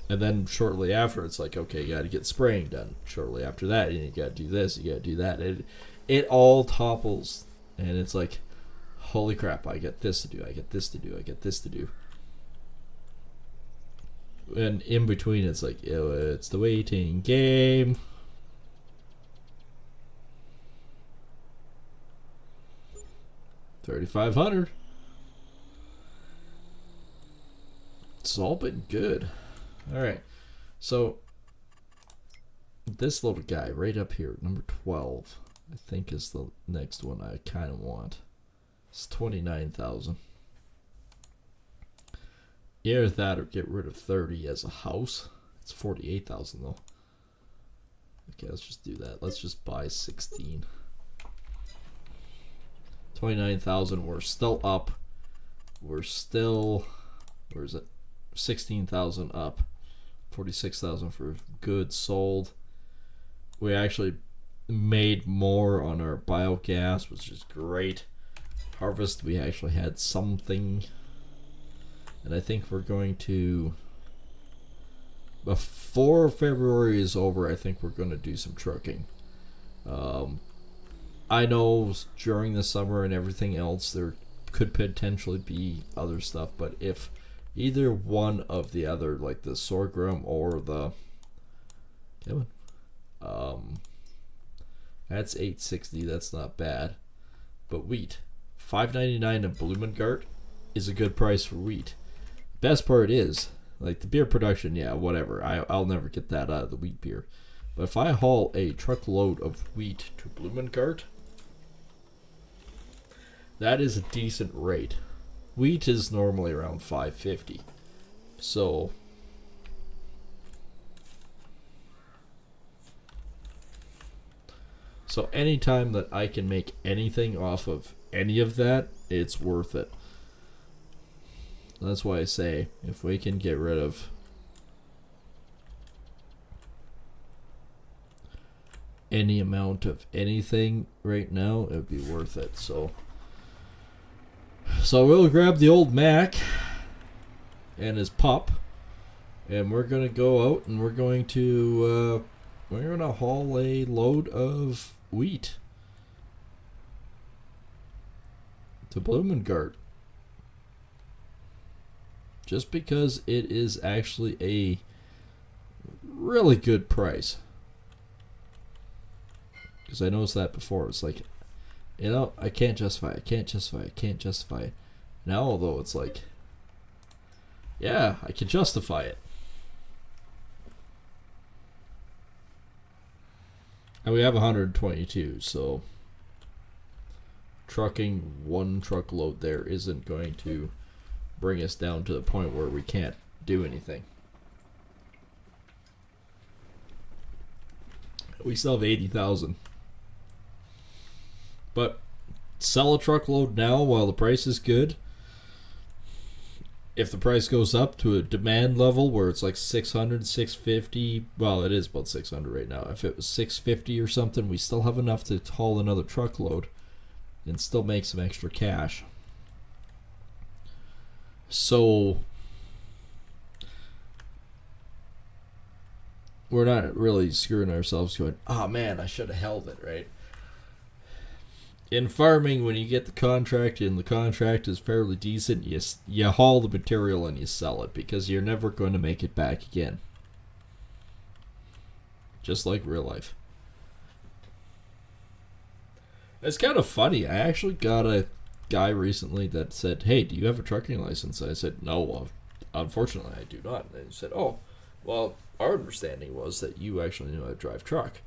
And then shortly after, it's like, okay, you got to get spraying done. Shortly after that, you got to do this, you got to do that. It all topples, and it's like, holy crap, I get this to do, I get this to do, I get this to do. And in between, it's like, it's the waiting game. $3,500. It's all been good. Alright, so this little guy right up here, number 12. I think is the next one I kind of want. It's 29,000. Either that or get rid of 30 as a house. It's 48,000 though. Okay, let's just do that. Let's just buy 16. 29,000. We're still up. We're still, where is it? 16,000 up. 46,000 for goods sold. We actually made more on our biogas, which is great. Harvest, we actually had something. And I think we're going to, before February is over, I think we're going to do some trucking. I know during the summer and everything else there could potentially be other stuff, but if either one of the other, like the sorghum or the that's 860, that's not bad. But wheat, $5.99 in Blumengart is a good price for wheat. Best part is, like the beer production, yeah, whatever. I'll never get that out of the wheat beer. But if I haul a truckload of wheat to Blumengart, that is a decent rate. Wheat is normally around $5.50. So anytime that I can make anything off of any of that, it's worth it. That's why I say, if we can get rid of any amount of anything right now, it would be worth it. So we'll grab the old Mac and his pup, and we're gonna go out and we're gonna haul a load of wheat to Blumengart. Just because it is actually a really good price. Because I noticed that before. It's like, I can't justify it. Now, although it's like, yeah, I can justify it. And we have 122, so trucking one truckload there isn't going to bring us down to the point where we can't do anything. We still have 80,000. But sell a truckload now while the price is good. If the price goes up to a demand level where it's like 600, 650, well, it is about 600 right now. If it was 650 or something, we still have enough to haul another truckload and still make some extra cash. So we're not really screwing ourselves going, oh man, I should have held it, right? In farming, when you get the contract and the contract is fairly decent, you haul the material and you sell it because you're never going to make it back again. Just like real life. It's kind of funny. I actually got a guy recently that said, hey, do you have a trucking license? I said, no, unfortunately I do not. And he said, oh, well, our understanding was that you actually know how to drive truck.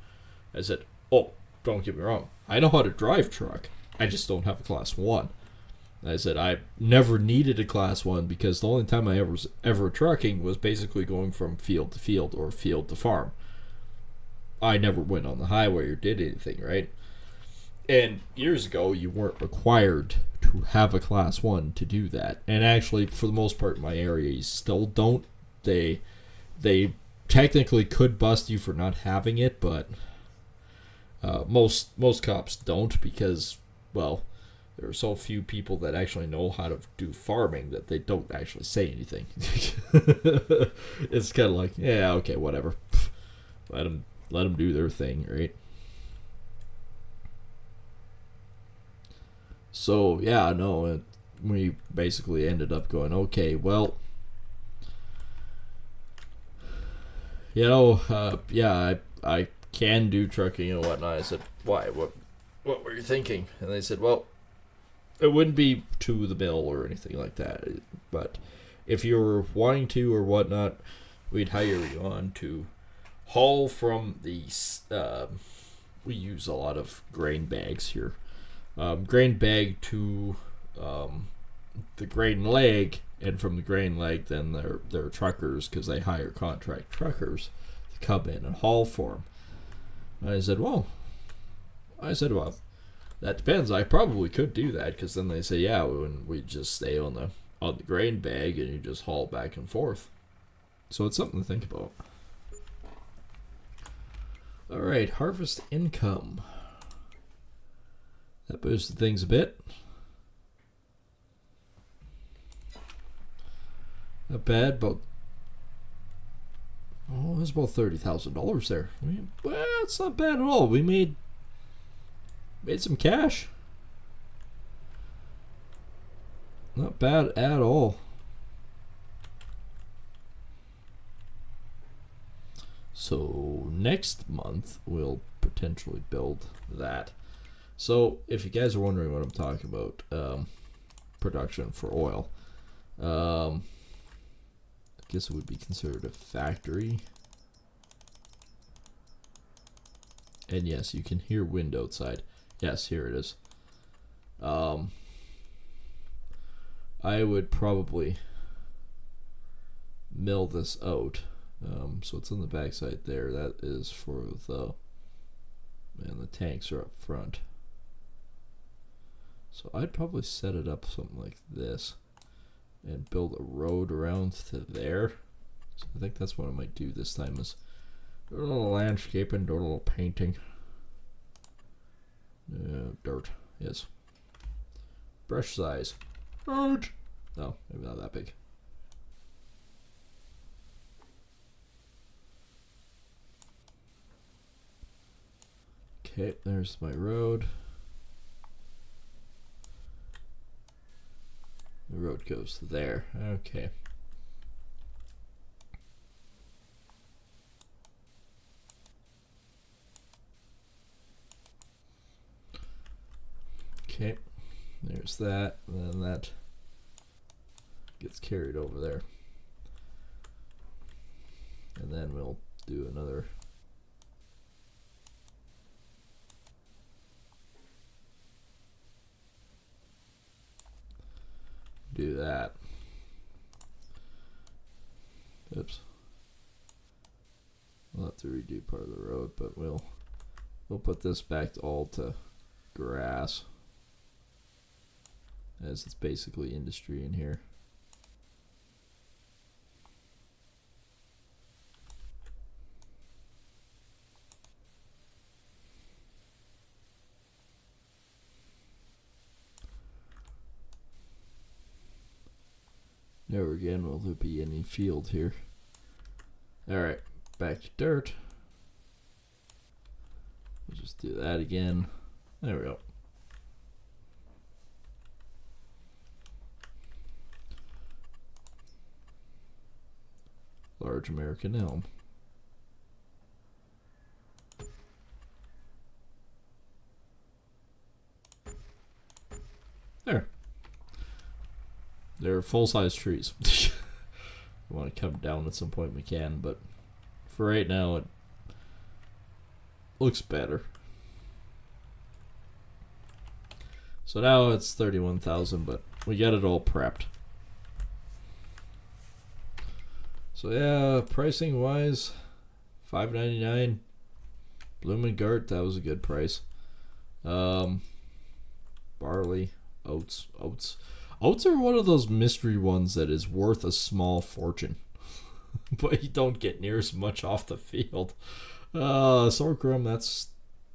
I said, oh, don't get me wrong. I know how to drive truck. I just don't have a class 1. I said I never needed a class 1 because the only time I was ever trucking was basically going from field to field or field to farm. I never went on the highway or did anything, right? And years ago, you weren't required to have a class 1 to do that. And actually, for the most part in my area, you still don't. They technically could bust you for not having it, but most cops don't because, well, there are so few people that actually know how to do farming that they don't actually say anything. It's kind of like, yeah, okay, whatever. Let them do their thing, right? So, yeah, no, we basically ended up going, okay, well, yeah, I can do trucking and whatnot. I said, why? What were you thinking? And they said, well, it wouldn't be to the mill or anything like that. But if you were wanting to or whatnot, we'd hire you on to haul from the we use a lot of grain bags here. Grain bag to the grain leg, and from the grain leg, then they're truckers because they hire contract truckers to come in and haul for them. I said, well, that depends. I probably could do that because then they say, yeah, we just stay on the grain bag and you just haul back and forth. So it's something to think about. All right, harvest income. That boosted things a bit. Not bad, but it was about $30,000 there. Well, it's not bad at all. We made some cash. Not bad at all. So next month we'll potentially build that. So if you guys are wondering what I'm talking about, production for oil. I guess it would be considered a factory. And yes, you can hear wind outside. Yes, here it is. I would probably mill this out. So it's on the backside there. That is for and the tanks are up front. So I'd probably set it up something like this and build a road around to there. So I think that's what I might do this time, is do a little landscaping, do a little painting. Dirt, yes. Brush size. Dirt. No, maybe not that big. Okay, there's my road. The road goes there. Okay. Okay, there's that, and then that gets carried over there. And then we'll do another. Do that. Oops. We'll have to redo part of the road, but we'll put this back all to grass, as it's basically industry in here. Never again will there be any field here. Alright, back to dirt. We'll just do that again. There we go. Large American elm. There. They're full-size trees. If we want to come down at some point, we can, but for right now, it looks better. So now it's 31,000, but we got it all prepped. So yeah, pricing wise, $5.99. Bloomengart, that was a good price. Barley, oats. Oats are one of those mystery ones that is worth a small fortune, but you don't get near as much off the field. Sorghum, that's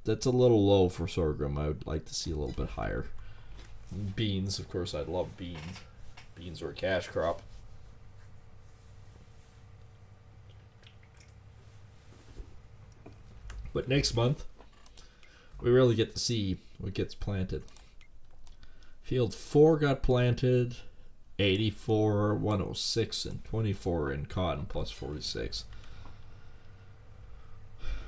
a little low for sorghum. I would like to see a little bit higher. Beans, of course, I love beans. Beans are a cash crop. But next month, we really get to see what gets planted. Field 4 got planted, 84, 106, and 24 in cotton, plus 46.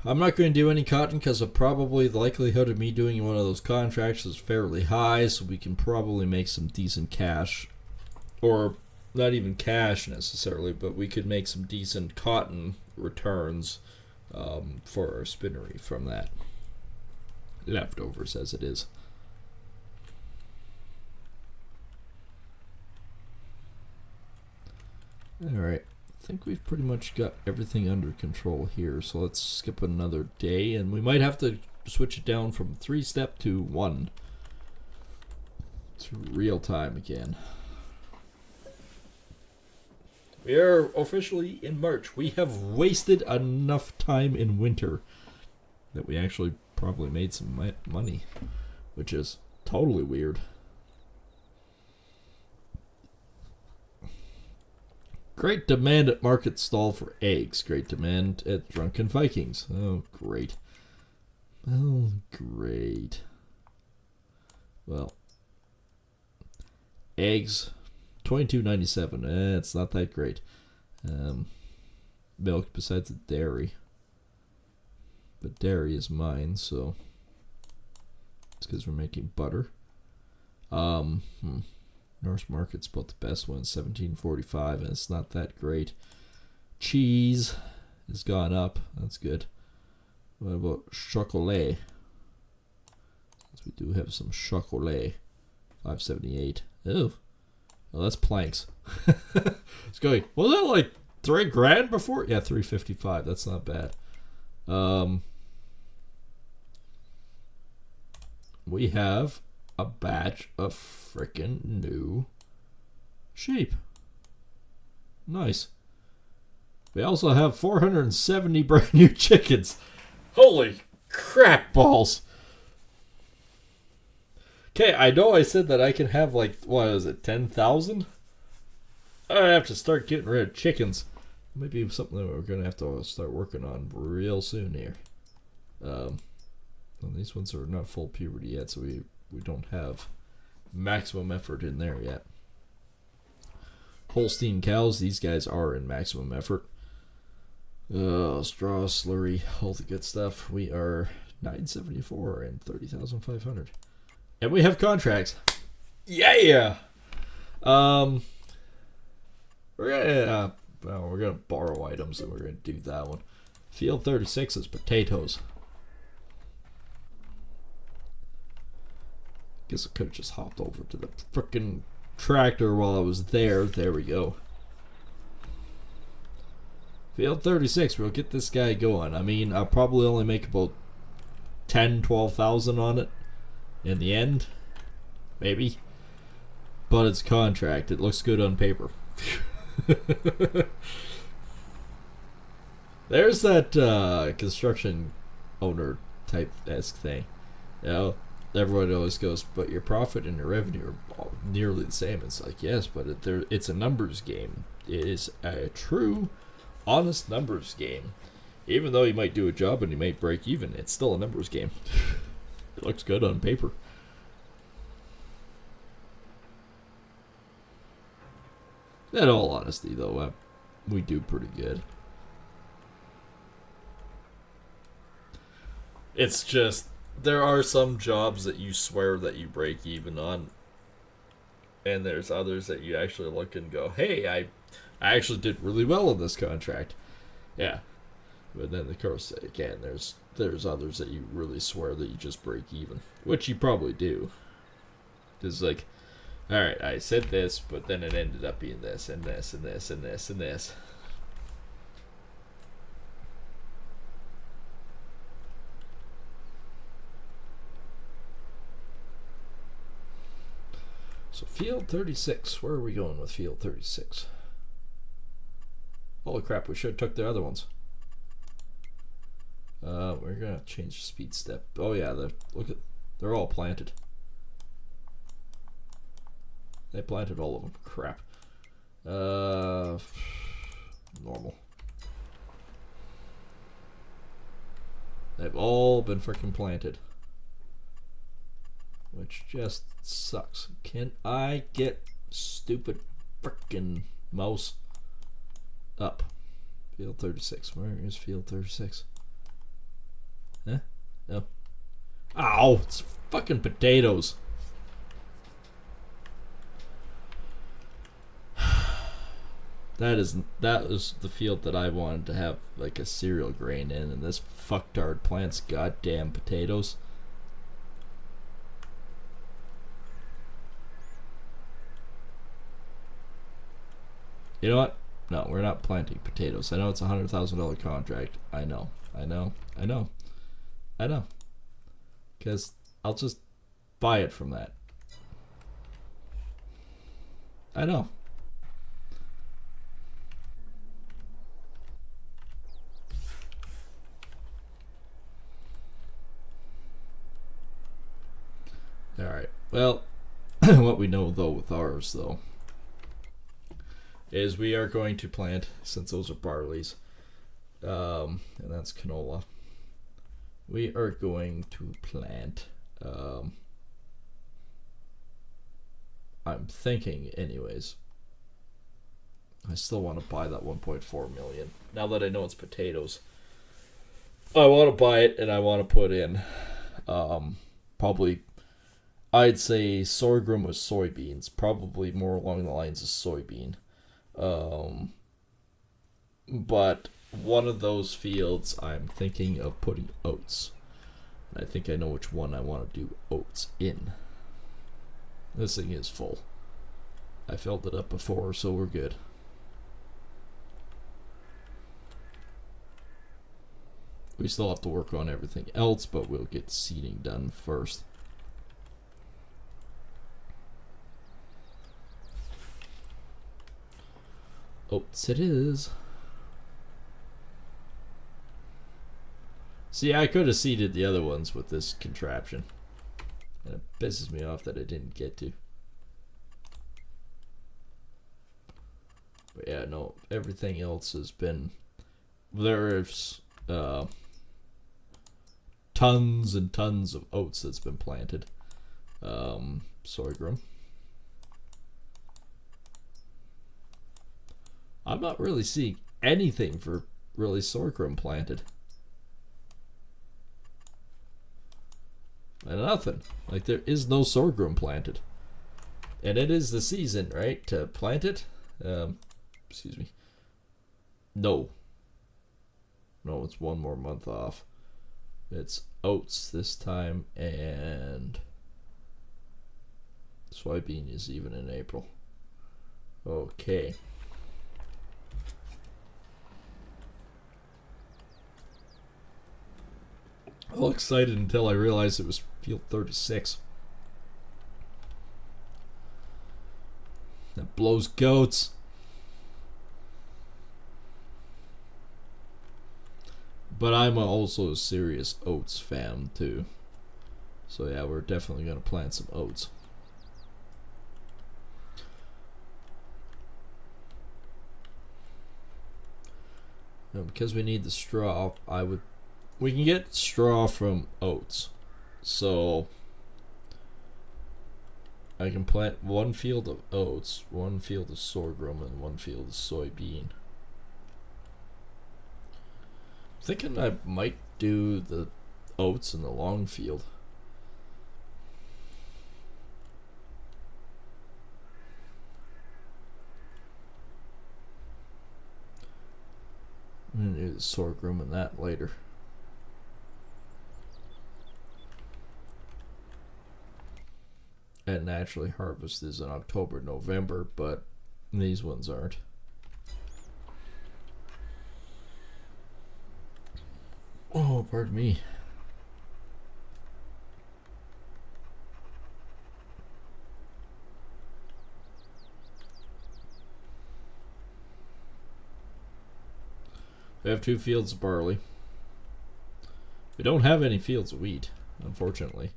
I'm not going to do any cotton because probably the likelihood of me doing one of those contracts is fairly high, so we can probably make some decent cash. Or not even cash necessarily, but we could make some decent cotton returns for our spinnery from that. leftovers as it is. Alright, I think we've pretty much got everything under control here, so let's skip another day, and we might have to switch it down from 3-step to 1. To real time again. We are officially in March. We have wasted enough time in winter that we actually probably made some money, which is totally weird. Great demand at Market Stall for eggs. Great demand at Drunken Vikings. Oh, great. Oh, great. Well, eggs, $22.97. It's not that great. Milk besides the dairy. But dairy is mine, so it's because we're making butter. North Market's about the best one, $17.45, and it's not that great. Cheese has gone up. That's good. What about chocolat? Since we do have some chocolat, $5.78. Oh, well, that's planks. It's going. Was that like $3,000 before? Yeah, $3.55. That's not bad. We have a batch of frickin' new sheep. Nice. We also have 470 brand new chickens. Holy crap balls. Okay, I know I said that I can have like, what is it, 10,000? I have to start getting rid of chickens. Maybe something that we're going to have to start working on real soon here. Well, these ones are not full puberty yet, so we don't have maximum effort in there yet. Holstein cows, these guys are in maximum effort. Straw, slurry, all the good stuff. We are $974 and 30,500. And we have contracts. Yeah! We're gonna borrow items and we're gonna do that one. Field 36 is potatoes. Guess I could have just hopped over to the frickin' tractor while I was there. There we go. Field 36, we'll get this guy going. I mean, I'll probably only make about 10,000-12,000 on it in the end. Maybe. But it's a contract. It looks good on paper. There's that construction owner type-esque thing. You know, everyone always goes, but your profit and your revenue are nearly the same. It's like, yes, but it's a numbers game. It is a true, honest numbers game. Even though you might do a job and you might break even, it's still a numbers game. It looks good on paper. In all honesty, though, we do pretty good. It's just, there are some jobs that you swear that you break even on. And there's others that you actually look and go, hey, I actually did really well in this contract. Yeah. But then, of course, again, there's others that you really swear that you just break even. Which you probably do. Because, like, alright, I said this, but then it ended up being this, and this, and this, and this, and this. So Field 36, where are we going with Field 36? Holy crap, we should have took the other ones. We're gonna change the speed step. Oh yeah, they're all planted. They planted all of them. Crap. Normal. They've all been freaking planted. Which just sucks. Can I get stupid frickin' mouse up? Field 36. Where is Field 36? Huh? No. Ow! It's fucking potatoes. That is the field that I wanted to have like a cereal grain in, and this fucktard plants goddamn potatoes. You know what? No, we're not planting potatoes. I know it's a $100,000 contract. I know. Because I'll just buy it from that. I know. Alright. Well, what we know though with ours though is we are going to plant, since those are barleys, and that's canola. We are going to plant, I'm thinking anyways, I still want to buy that 1.4 million. Now that I know it's potatoes, I want to buy it and I want to put in, probably, I'd say sorghum with soybeans, probably more along the lines of soybean. But one of those fields I'm thinking of putting oats. I think I know which one I want to do oats in. This thing is full. I filled it up before, so we're good. We still have to work on everything else, but we'll get seeding done first. Oats it is. See, I could have seeded the other ones with this contraption. And it pisses me off that I didn't get to. But yeah, no, everything else has been... There's tons and tons of oats that's been planted. Sorghum. I'm not really seeing anything for really sorghum planted. And nothing. Like, there is no sorghum planted. And it is the season, right, to plant it? Excuse me. No. No, it's one more month off. It's oats this time, and soybean is even in April. Okay. All excited until I realized it was field 36. That blows goats. But I'm also a serious oats fan too. So yeah, we're definitely going to plant some oats. And because we need the straw, we can get straw from oats. So I can plant one field of oats, one field of sorghum, and one field of soybean. Thinking I might do the oats in the long field. I'm gonna do the sorghum and that later. And naturally harvest is in October, November, but these ones aren't. Oh, pardon me. We have 2 fields of barley. We don't have any fields of wheat, unfortunately.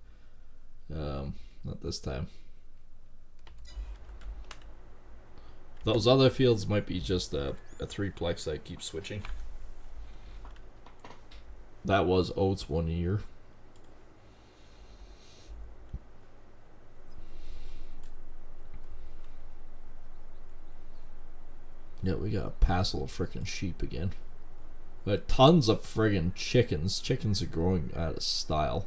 Not this time. Those other fields might be just a 3-plex that keeps switching. That was oats one year. Yeah, we got a passel of frickin' sheep again. We had tons of friggin' chickens. Chickens are growing out of style.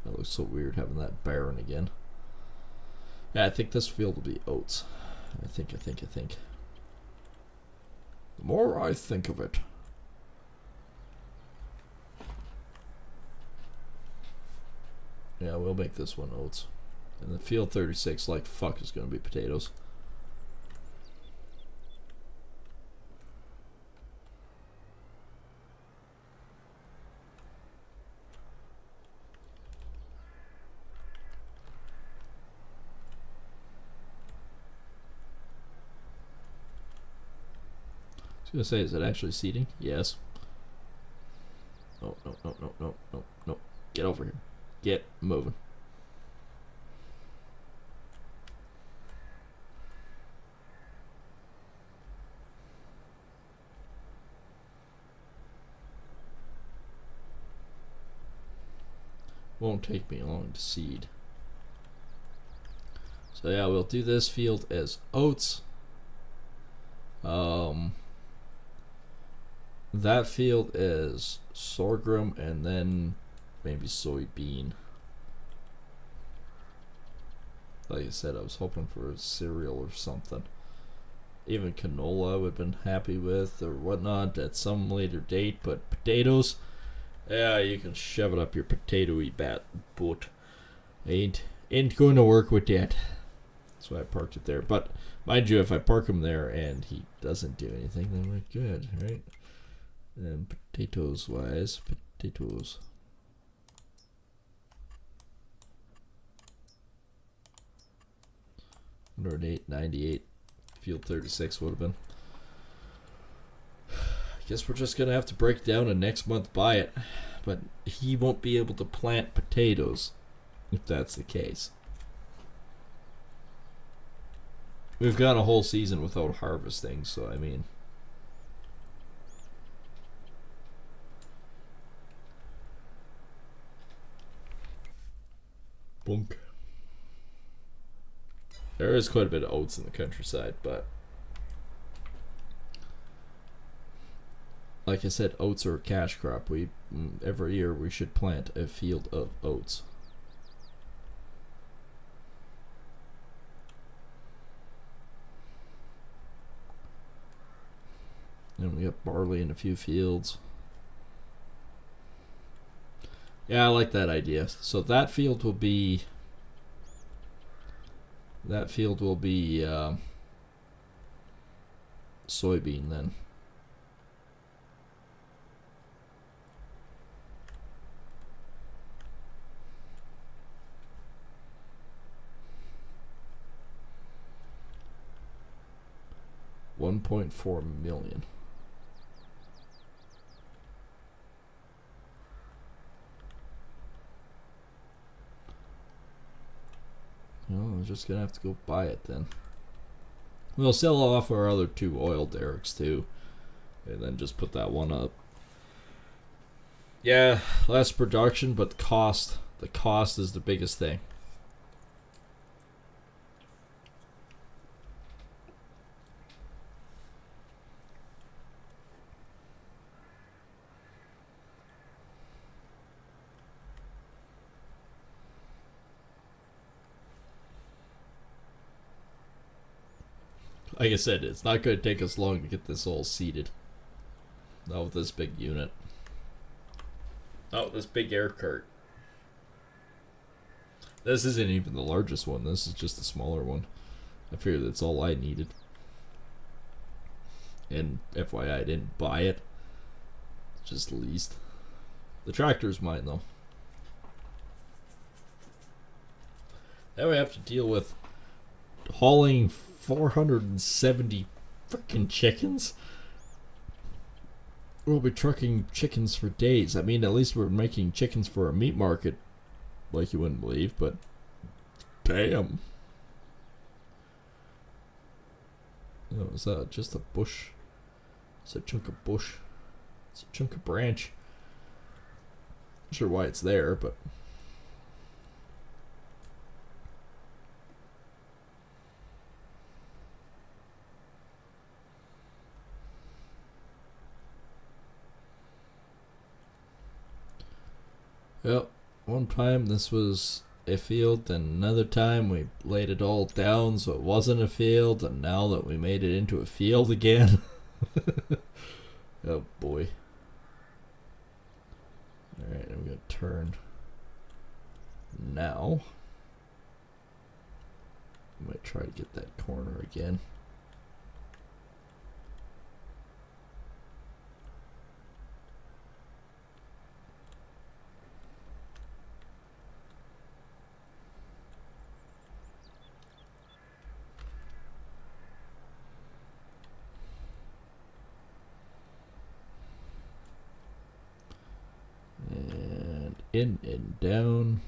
That looks so weird having that barren again. Yeah, I think this field will be oats. I think. The more I think of it. Yeah, we'll make this one oats. And the field 36, like fuck, is going to be potatoes. gonna say, is it actually seeding? Yes. Oh, no, no, no, no, no, no. Get over here. Get moving. Won't take me long to seed. So yeah, we'll do this field as oats. That field is sorghum and then maybe soybean. Like I said, I was hoping for a cereal or something. Even canola I would have been happy with or whatnot at some later date, but potatoes, yeah, you can shove it up your potatoey butt. Ain't going to work with that. That's why I parked it there. But mind you, if I park him there and he doesn't do anything, then we're good, right? And potatoes wise, potatoes. 108, 98, field 36 would have been. I guess we're just gonna have to break down and next month buy it. But he won't be able to plant potatoes if that's the case. We've got a whole season without harvesting, so I mean. Bunk. There is quite a bit of oats in the countryside, but like I said, oats are a cash crop. Every year we should plant a field of oats. And we got barley in a few fields. Yeah, I like that idea. So that field will be soybean then. $1.4 million. Well, I'm just gonna have to go buy it then. We'll sell off our other two oil derricks too, and then just put that one up. Yeah, less production, but cost. The cost is the biggest thing. Like I said, it's not going to take us long to get this all seated. Not with this big unit. Not with this big air cart. This isn't even the largest one. This is just the smaller one. I figured that's all I needed. And FYI, I didn't buy it. Just leased. The tractor's mine, though. Now we have to deal with hauling 470 freaking chickens. We'll be trucking chickens for days. I mean, at least we're making chickens for a meat market, like you wouldn't believe, but damn. Oh, is that just a bush? It's a chunk of bush. It's a chunk of branch. Not sure why it's there, but yep, one time this was a field, and another time we laid it all down so it wasn't a field, and now that we made it into a field again. Oh boy. Alright, I'm gonna turn now. I might try to get that corner again. In and down.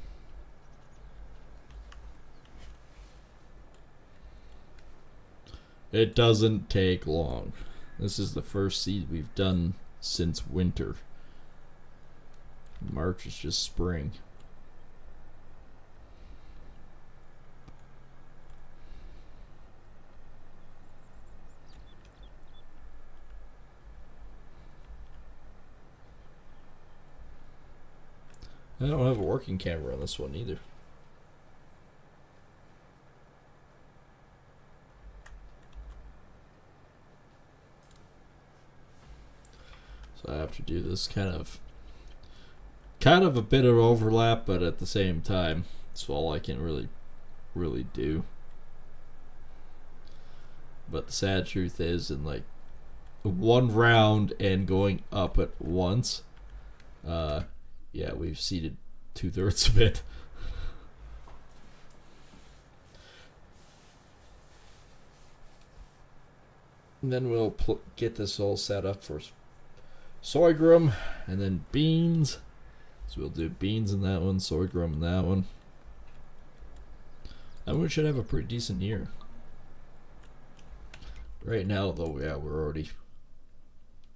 It doesn't take long. This is the first seed we've done since winter. March is just spring. I don't have a working camera on this one either. So I have to do this kind of a bit of overlap, but at the same time, it's all I can really do. But the sad truth is, in like one round and going up at once, yeah, we've seeded 2/3 of it. And then we'll get this all set up for sorghum and then beans. So we'll do beans in that one, sorghum in that one. And we should have a pretty decent year. Right now, though, yeah, we're already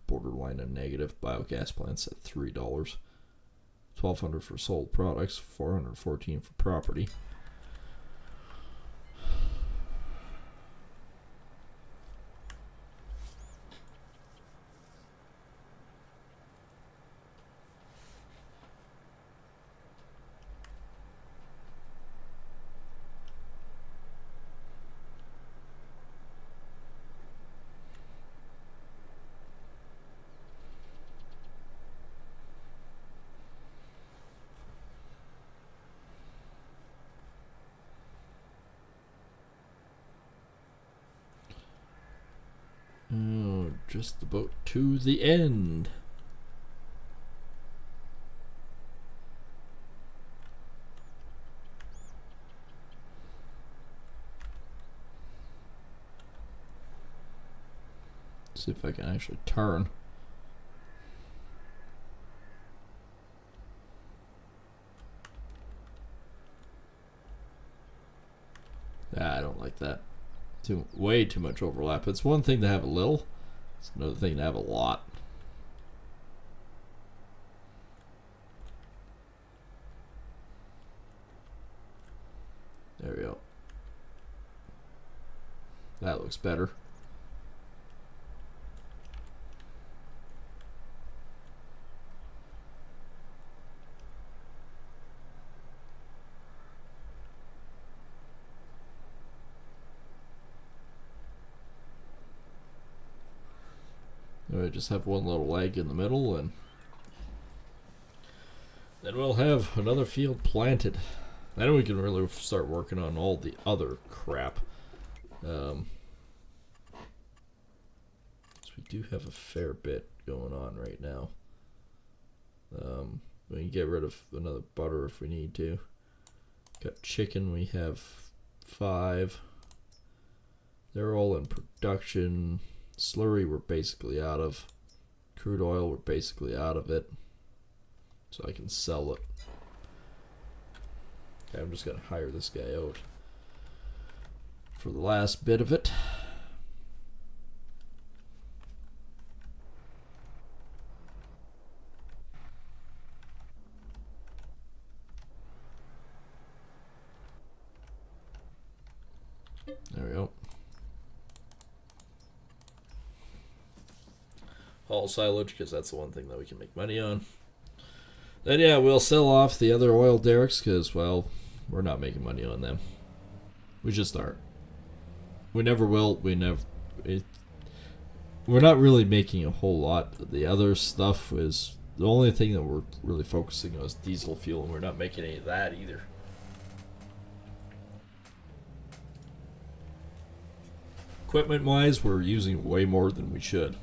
borderline a negative. Biogas plants at $3, $1,200 for sold products, $414 for property. Oh, just about to the end. See if I can actually turn. I don't like that. Way too much overlap. It's one thing to have a little, it's another thing to have a lot. There we go. That looks better. I just have one little leg in the middle, and then we'll have another field planted. Then we can really start working on all the other crap. So we do have a fair bit going on right now. We can get rid of another butter if we need to. Got chicken, we have 5. They're all in production. Slurry we're basically out of. Crude oil we're basically out of it. So I can sell it. Okay, I'm just going to hire this guy out for the last bit of it. There we go. Haul silage, because that's the one thing that we can make money on. Then yeah, we'll sell off the other oil derricks, because, well, we're not making money on them. We just aren't. We never will. We're not really making a whole lot. The other stuff is, the only thing that we're really focusing on is diesel fuel, and we're not making any of that either. Equipment wise, we're using way more than we should.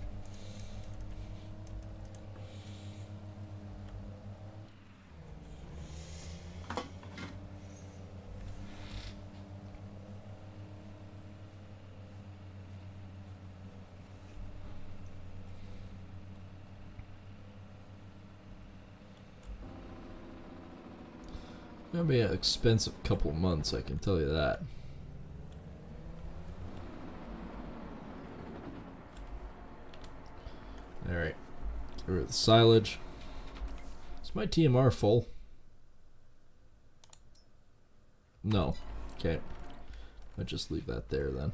It'll be an expensive couple of months, I can tell you that. Alright. Get rid of the silage. Is my TMR full? No. Okay. I'll just leave that there then.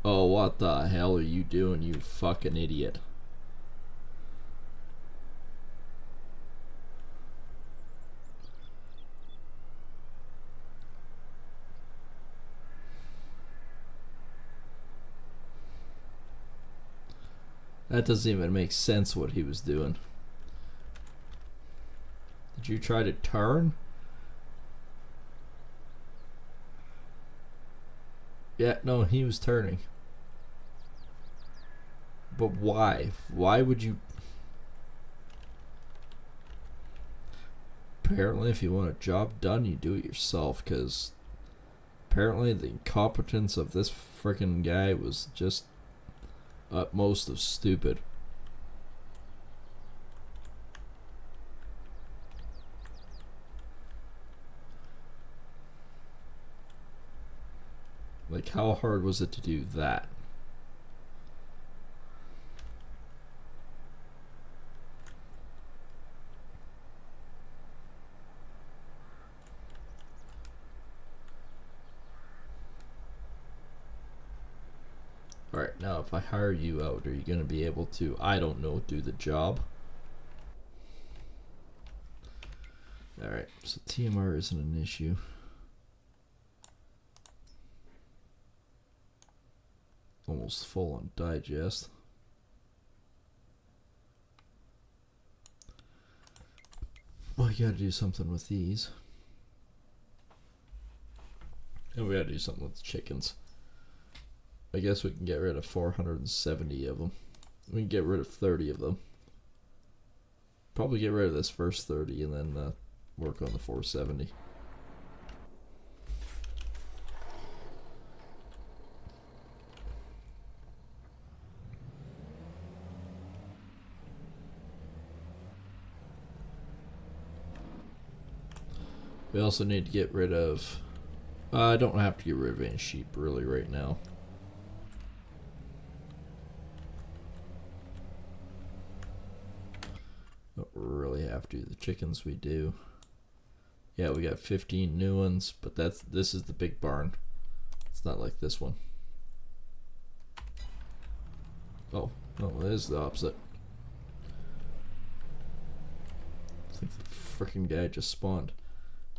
Oh, what the hell are you doing, you fucking idiot? That doesn't even make sense what he was doing. Did you try to turn? Yeah, no, he was turning. But why? Why would you... Apparently, if you want a job done, you do it yourself, because apparently the incompetence of this freaking guy was just utmost of stupid. Like, how hard was it to do that? Alright, now if I hire you out, are you going to be able to, I don't know, do the job? Alright, so TMR isn't an issue. Almost full on digest. Well, you gotta do something with these. And we gotta do something with the chickens. I guess we can get rid of 470 of them. We can get rid of 30 of them. Probably get rid of this first 30 and then work on the 470. We also need to get rid of... I don't have to get rid of any sheep really right now. Don't really have to. The chickens we do. Yeah, we got 15 new ones, but this is the big barn. It's not like this one. Oh, no, it is the opposite. I think the freaking guy just spawned.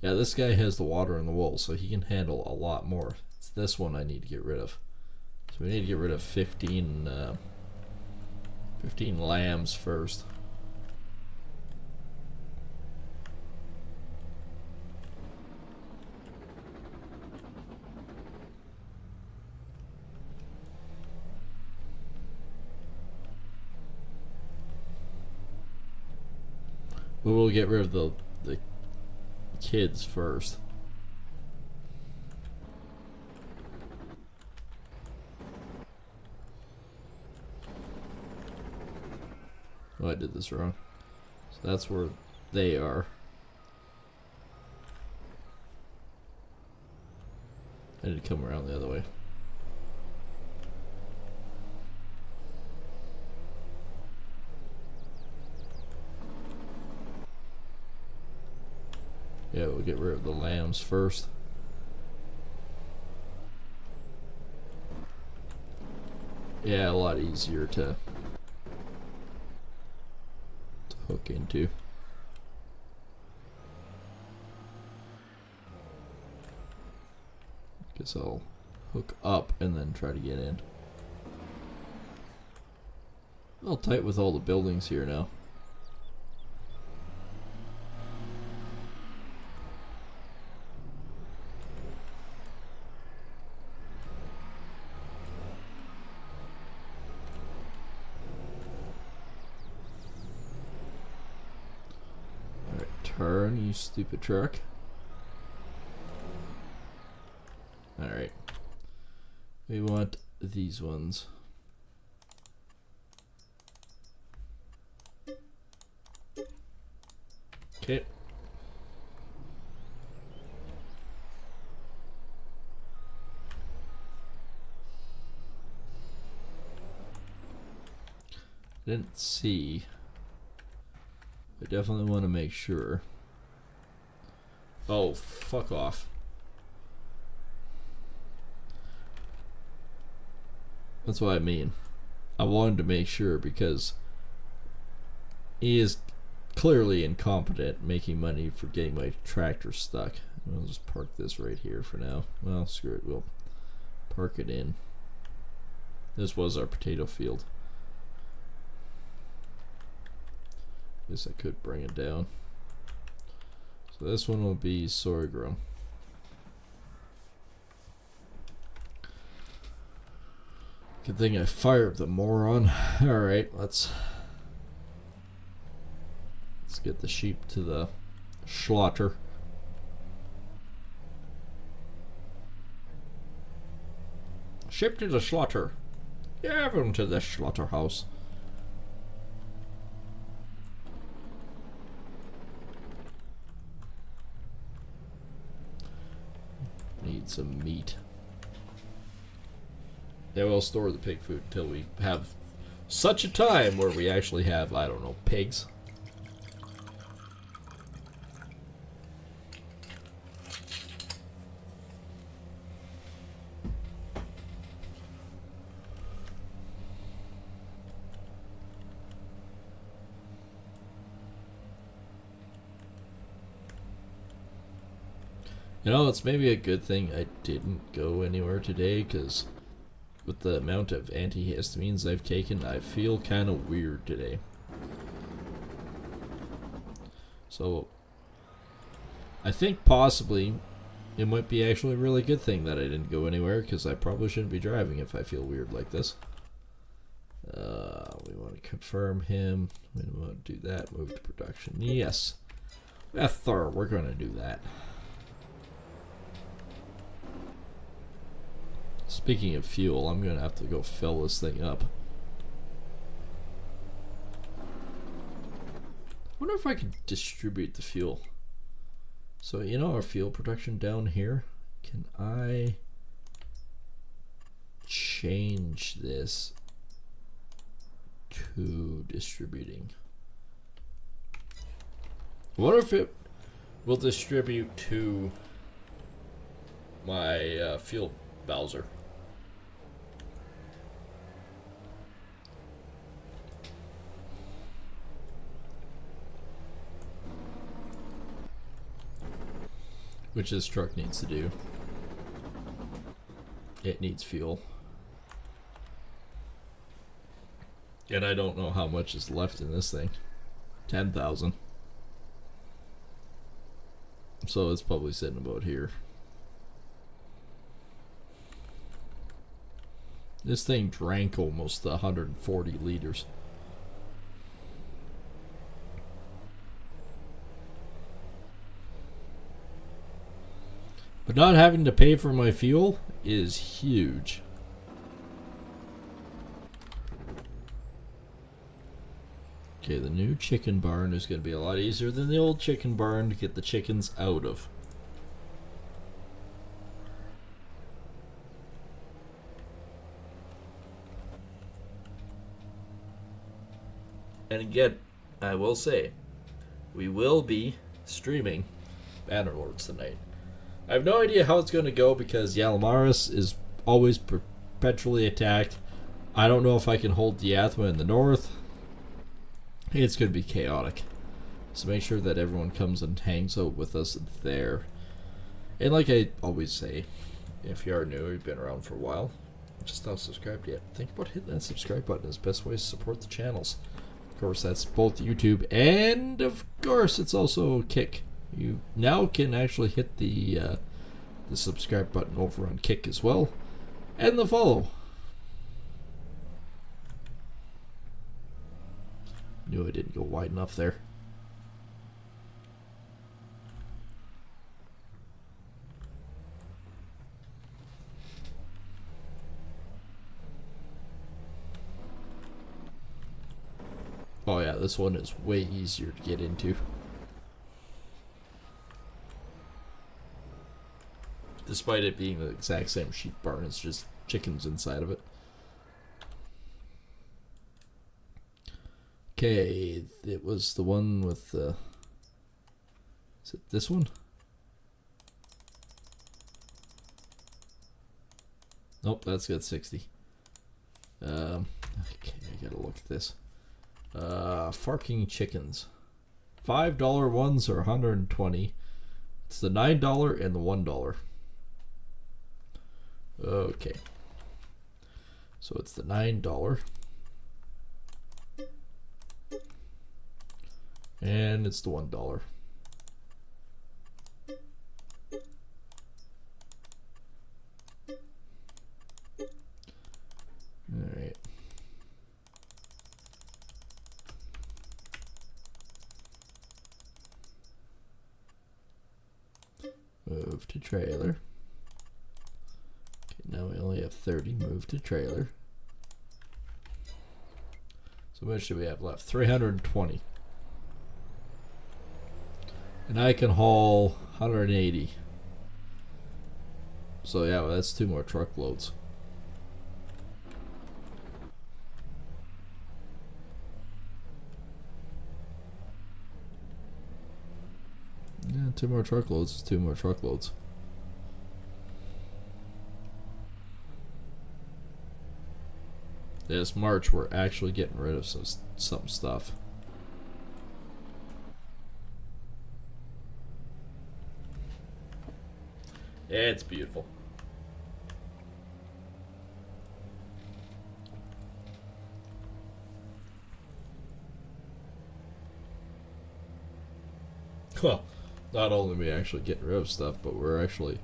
Yeah, this guy has the water and the wool, so he can handle a lot more. It's this one I need to get rid of. So we need to get rid of 15 lambs first. But we'll get rid of the kids first. Oh, I did this wrong. So that's where they are. I need to come around the other way. Yeah, we'll get rid of the lambs first. Yeah, a lot easier to hook into. Guess I'll hook up and then try to get in. All tight with all the buildings here now. Turn, you stupid truck. Alright. We want these ones. Okay. Didn't see. I definitely want to make sure. Oh, fuck off. That's what I mean. I wanted to make sure because he is clearly incompetent making money for getting my tractor stuck. I'll just park this right here for now. Well, screw it. We'll park it in. This was our potato field. Guess I could bring it down. So this one will be sorghum. Good thing I fired the moron. Alright, let's get the sheep to the slaughter. Sheep to the slaughter. Yeah, them to the slaughterhouse. Need some meat. Yeah, we'll store the pig food until we have such a time where we actually have, I don't know, pigs. You know, it's maybe a good thing I didn't go anywhere today, because with the amount of antihistamines I've taken, I feel kind of weird today. So, I think possibly it might be actually a really good thing that I didn't go anywhere, because I probably shouldn't be driving if I feel weird like this. We want to confirm him. We want to do that. Move to production. Yes. Thor, we're going to do that. Speaking of fuel, I'm gonna have to go fill this thing up. I wonder if I could distribute the fuel. So, you know our fuel production down here? Can I change this to distributing? I wonder if it will distribute to my fuel Bowser. Which this truck needs to do. It needs fuel. And I don't know how much is left in this thing. 10,000. So it's probably sitting about here. This thing drank almost 140 liters. But not having to pay for my fuel is huge. Okay, the new chicken barn is going to be a lot easier than the old chicken barn to get the chickens out of. And again, I will say, we will be streaming Bannerlords tonight. I have no idea how it's going to go because Yalamaris is always perpetually attacked. I don't know if I can hold Diathma in the north. It's going to be chaotic. So make sure that everyone comes and hangs out with us there. And like I always say, if you are new or you've been around for a while, just not subscribed yet, think about hitting that subscribe button. It's the best way to support the channels. Of course, that's both YouTube and, of course, it's also Kick. You now can actually hit the subscribe button over on Kick as well, and the follow. Knew I didn't go wide enough there. Oh yeah, this one is way easier to get into. despite it being the exact same sheep barn. It's just chickens inside of it. Okay, it was the one with the... Is it this one? Nope, that's got 60. Okay, I gotta look at this. Farking chickens. $5 ones are 120. It's the $9 and the $1. Okay. So it's the $9. And it's the $1. Alright. Move to trailer. Okay, now we only have 30. Move to trailer. So how much do we have left? 320. And I can haul 180. So yeah, well, that's 2 more truckloads. Yeah, 2 more truckloads is 2 more truckloads. This March, we're actually getting rid of some stuff. Yeah, it's beautiful. Well, not only are we actually getting rid of stuff, but we're actually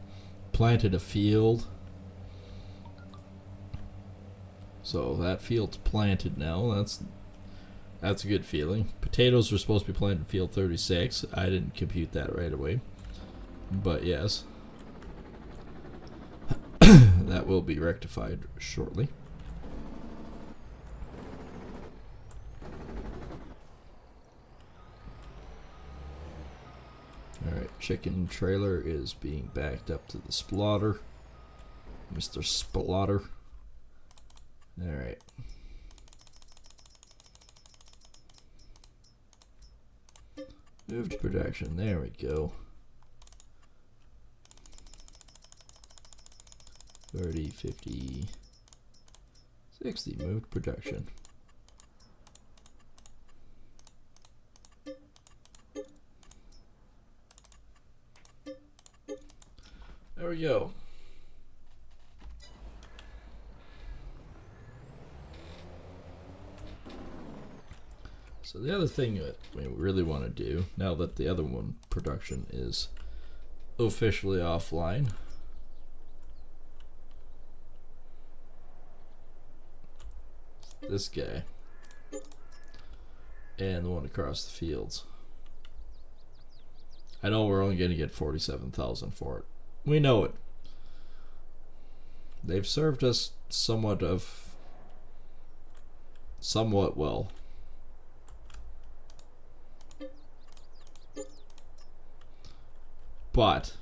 planted a field. So that field's planted now. That's a good feeling. Potatoes were supposed to be planted in field 36. I didn't compute that right away. But yes. That will be rectified shortly. Alright, chicken trailer is being backed up to the splotter. Mr. Splotter. Alright. Move to production. There we go. 30, 50, 60. Move to production. There we go. So the other thing that we really want to do, now that the other one production is officially offline, this guy and the one across the fields. I know we're only going to get 47,000 for it. We know it. They've served us somewhat well. But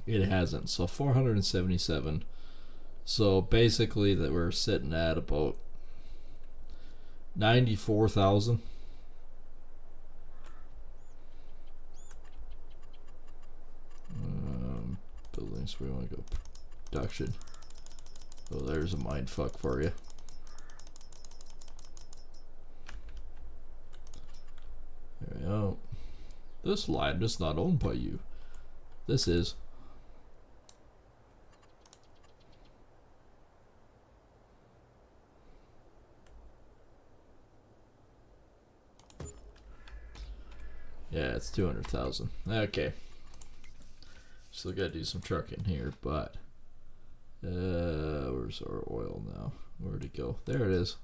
it hasn't. So 477. So basically that we're sitting at about 94,000. Buildings, we want to go production. Oh, there's a mind fuck for you. There we go. This land is not owned by you. This is. Yeah, it's 200,000. Okay. Still gotta do some trucking here, but where's our oil now? Where'd it go? There it is.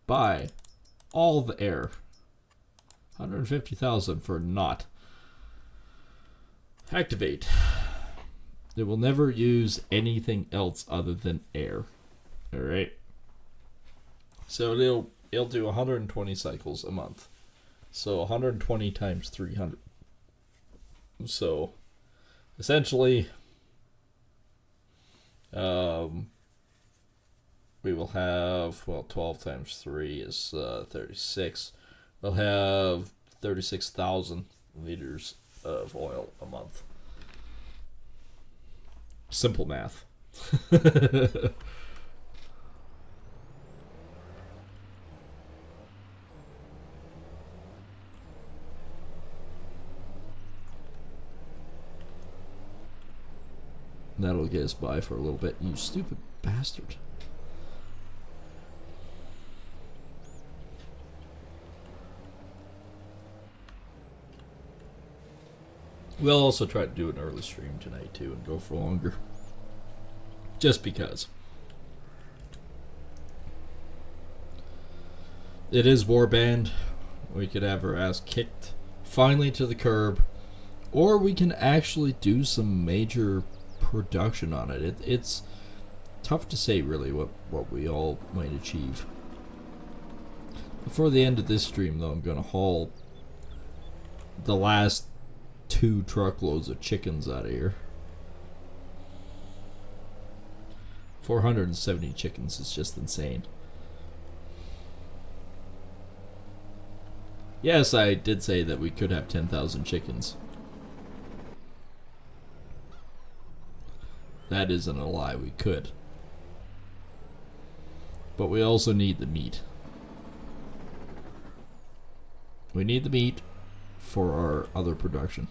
Buy all the air. 150,000 for not. Activate. It will never use anything else other than air. Alright. So it'll do 120 cycles a month. So 120 times 300. So essentially, we will have, well, 12 times 3 is 36. We'll have 36,000 liters of oil a month. Simple math. That'll get us by for a little bit. You stupid bastard. We'll also try to do an early stream tonight too and go for longer. Just because. It is Warband. We could have our ass kicked finally to the curb. Or we can actually do some major production on it. It's tough to say really what we all might achieve. Before the end of this stream though, I'm going to haul the last 2 truckloads of chickens out of here. 470 chickens is just insane. Yes, I did say that we could have 10,000 chickens. That isn't a lie, we could. But we also need the meat. We need the meat for our other production.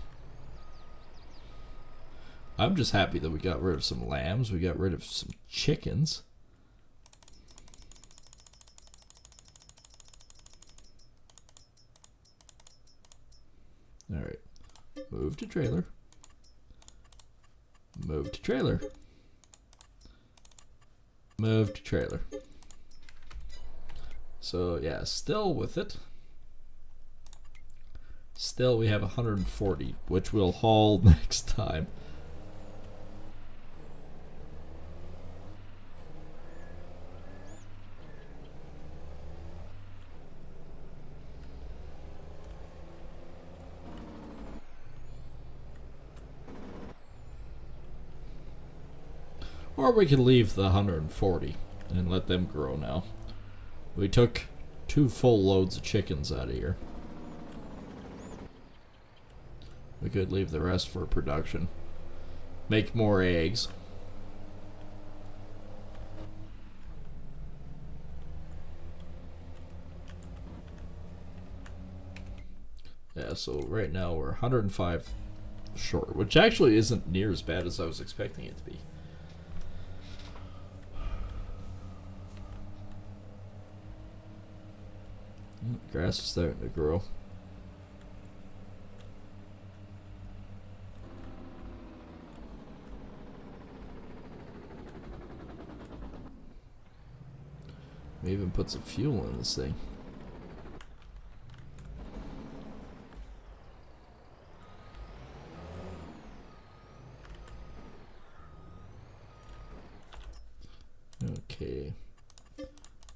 I'm just happy that we got rid of some lambs, we got rid of some chickens. Alright. Move to trailer. Move to trailer. Move to trailer. So yeah, still with it. Still we have 140, which we'll haul next time. Or we could leave the 140 and let them grow now. We took 2 full loads of chickens out of here. We could leave the rest for production. Make more eggs. Yeah, so right now we're 105 short, which actually isn't near as bad as I was expecting it to be. Grass is starting to grow. We even put some fuel in this thing. Okay.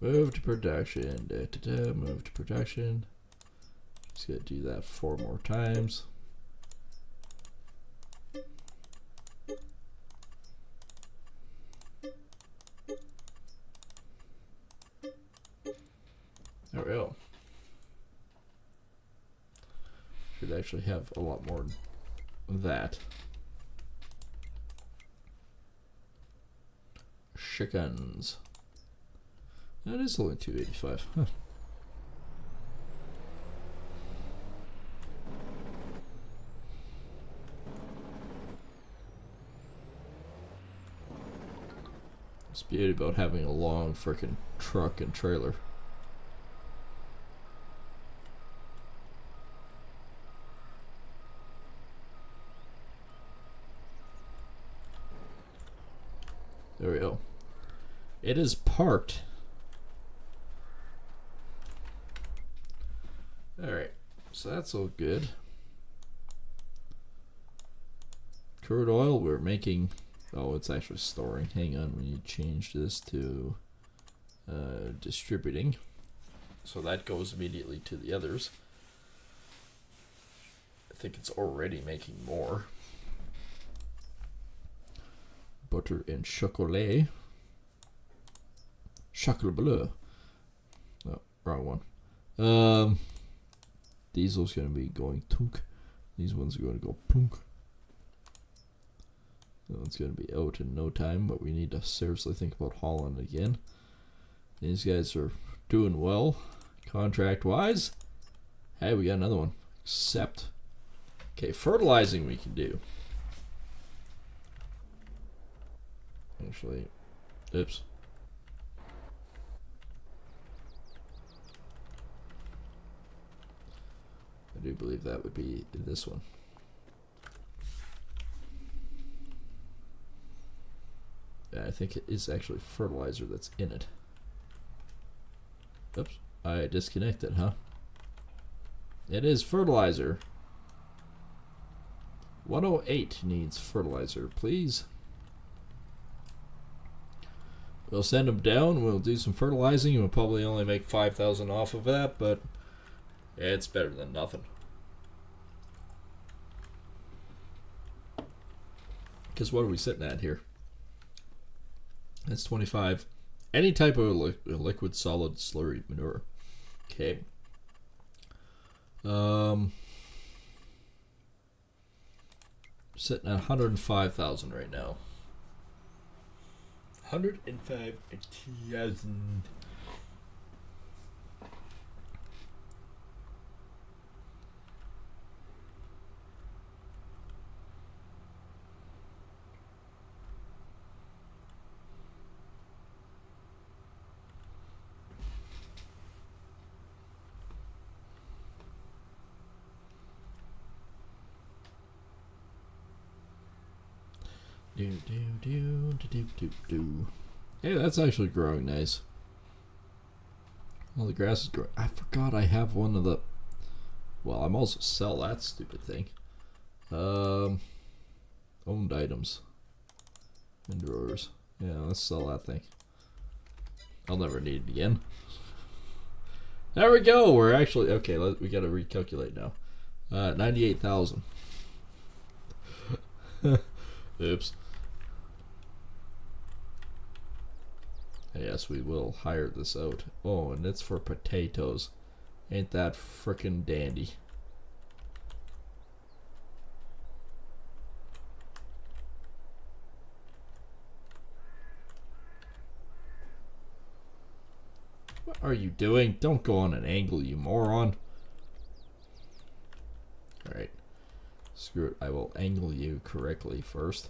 Move to production. Move to production. Just gotta do that 4 more times. There we go. Should actually have a lot more than that. Chickens. That is only 285. Huh. It's the beauty about having a long frickin' truck and trailer. There we go. It is parked. Alright, so that's all good. Crude oil, we're making... Oh, it's actually storing. Hang on, we need to change this to distributing. So that goes immediately to the others. think it's already making more. Butter and chocolat. Chocolat bleu. No, wrong one. Diesel's going to be going tunk. These ones are going to go plunk. That one's going to be out in no time, but we need to seriously think about Holland again. These guys are doing well, contract-wise. Hey, we got another one. Except, okay, fertilizing we can do. Actually, oops. I do believe that would be this one. Yeah, I think it is actually fertilizer that's in it. Oops, I disconnected, huh? It is fertilizer. 108 needs fertilizer, please. We'll send them down, we'll do some fertilizing, and we'll probably only make 5,000 off of that, but it's better than nothing. Because what are we sitting at here? That's 25. Any type of liquid, solid, slurry manure. Okay. Sitting at 105,000 right now. 105,000. Do. Hey, that's actually growing nice. Well, the grass is growing. I forgot I have one of the. Well, I'm also sell that stupid thing. Owned items. In drawers. Yeah, let's sell that thing. I'll never need it again. There we go. We're actually okay. We got to recalculate now. 98,000. Oops. Yes, we will hire this out. Oh, and it's for potatoes. Ain't that frickin' dandy. What are you doing? Don't go on an angle, you moron. Alright. Screw it. I will angle you correctly first.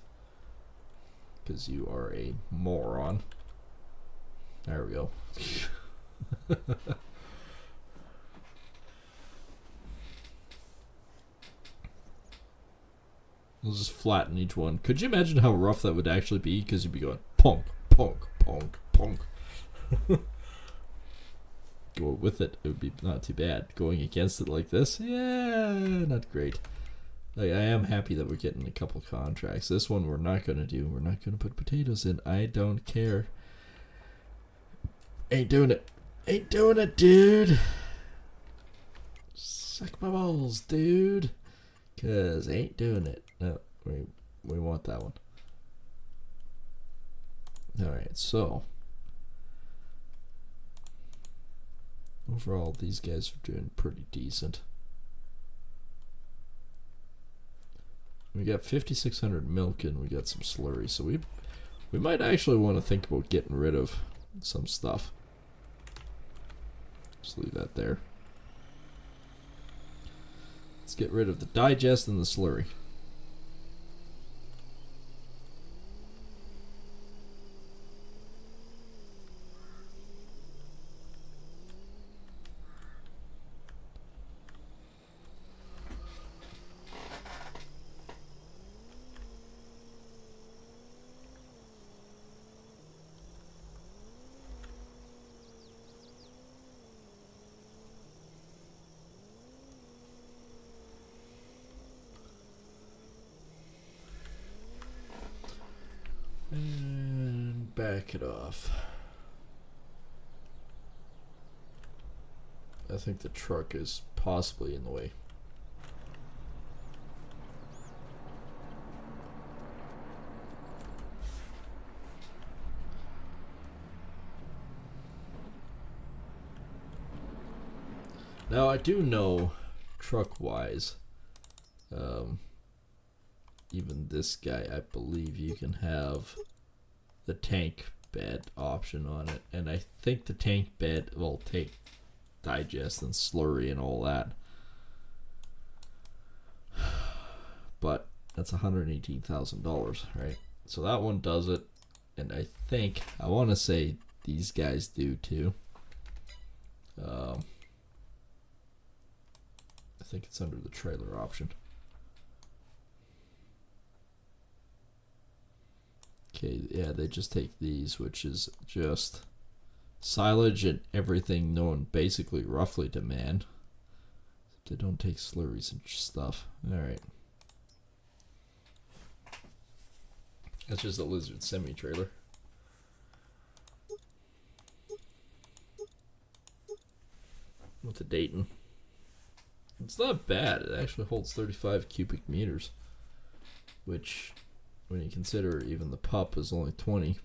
Because you are a moron. There we go. We'll just flatten each one. Could you imagine how rough that would actually be? Because you'd be going punk, punk, punk, punk. Go with it, it would be not too bad. Going against it like this, yeah, not great. Like, I am happy that we're getting a couple contracts. This one we're not going to do. We're not going to put potatoes in. I don't care. Ain't doing it. Ain't doing it, dude. Suck my balls, dude. Cause ain't doing it. No, we want that one. Alright, so overall these guys are doing pretty decent. We got 5,600 milk and we got some slurry, so we might actually want to think about getting rid of some stuff. Just leave that there. Let's get rid of the digest and the slurry. And back it off. I think the truck is possibly in the way. Now I do know, truck wise, even this guy, I believe you can have the tank bed option on it, and I think the tank bed will take digest and slurry and all that. But that's $118,000, right? So that one does it, and I want to say these guys do too. I think it's under the trailer option. Okay, yeah, they just take these, which is just silage and everything known basically roughly to man. They don't take slurries and stuff. Alright. That's just a Lizard semi-trailer. With the Dayton. It's not bad. It actually holds 35 cubic meters. Which, when you consider even the pup is only 20.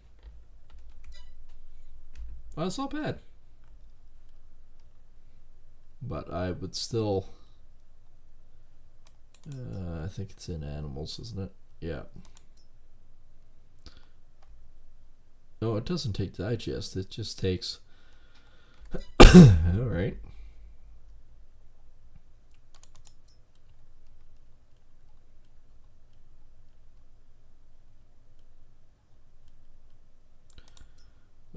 Well, it's not bad. But I would still... I think it's in animals, isn't it? Yeah. No, it doesn't take digest. It just takes... Alright.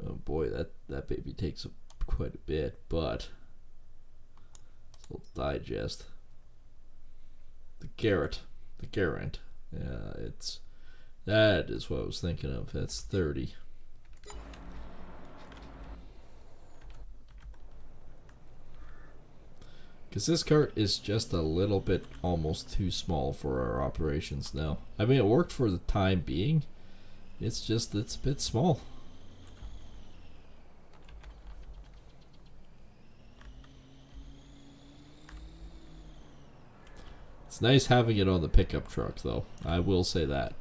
Oh boy, that baby takes quite a bit, but it'll digest. The Garrett. Yeah, that is what I was thinking of. That's 30. Because this cart is just a little bit almost too small for our operations now. I mean, it worked for the time being. It's a bit small. It's nice having it on the pickup truck, though. I will say that.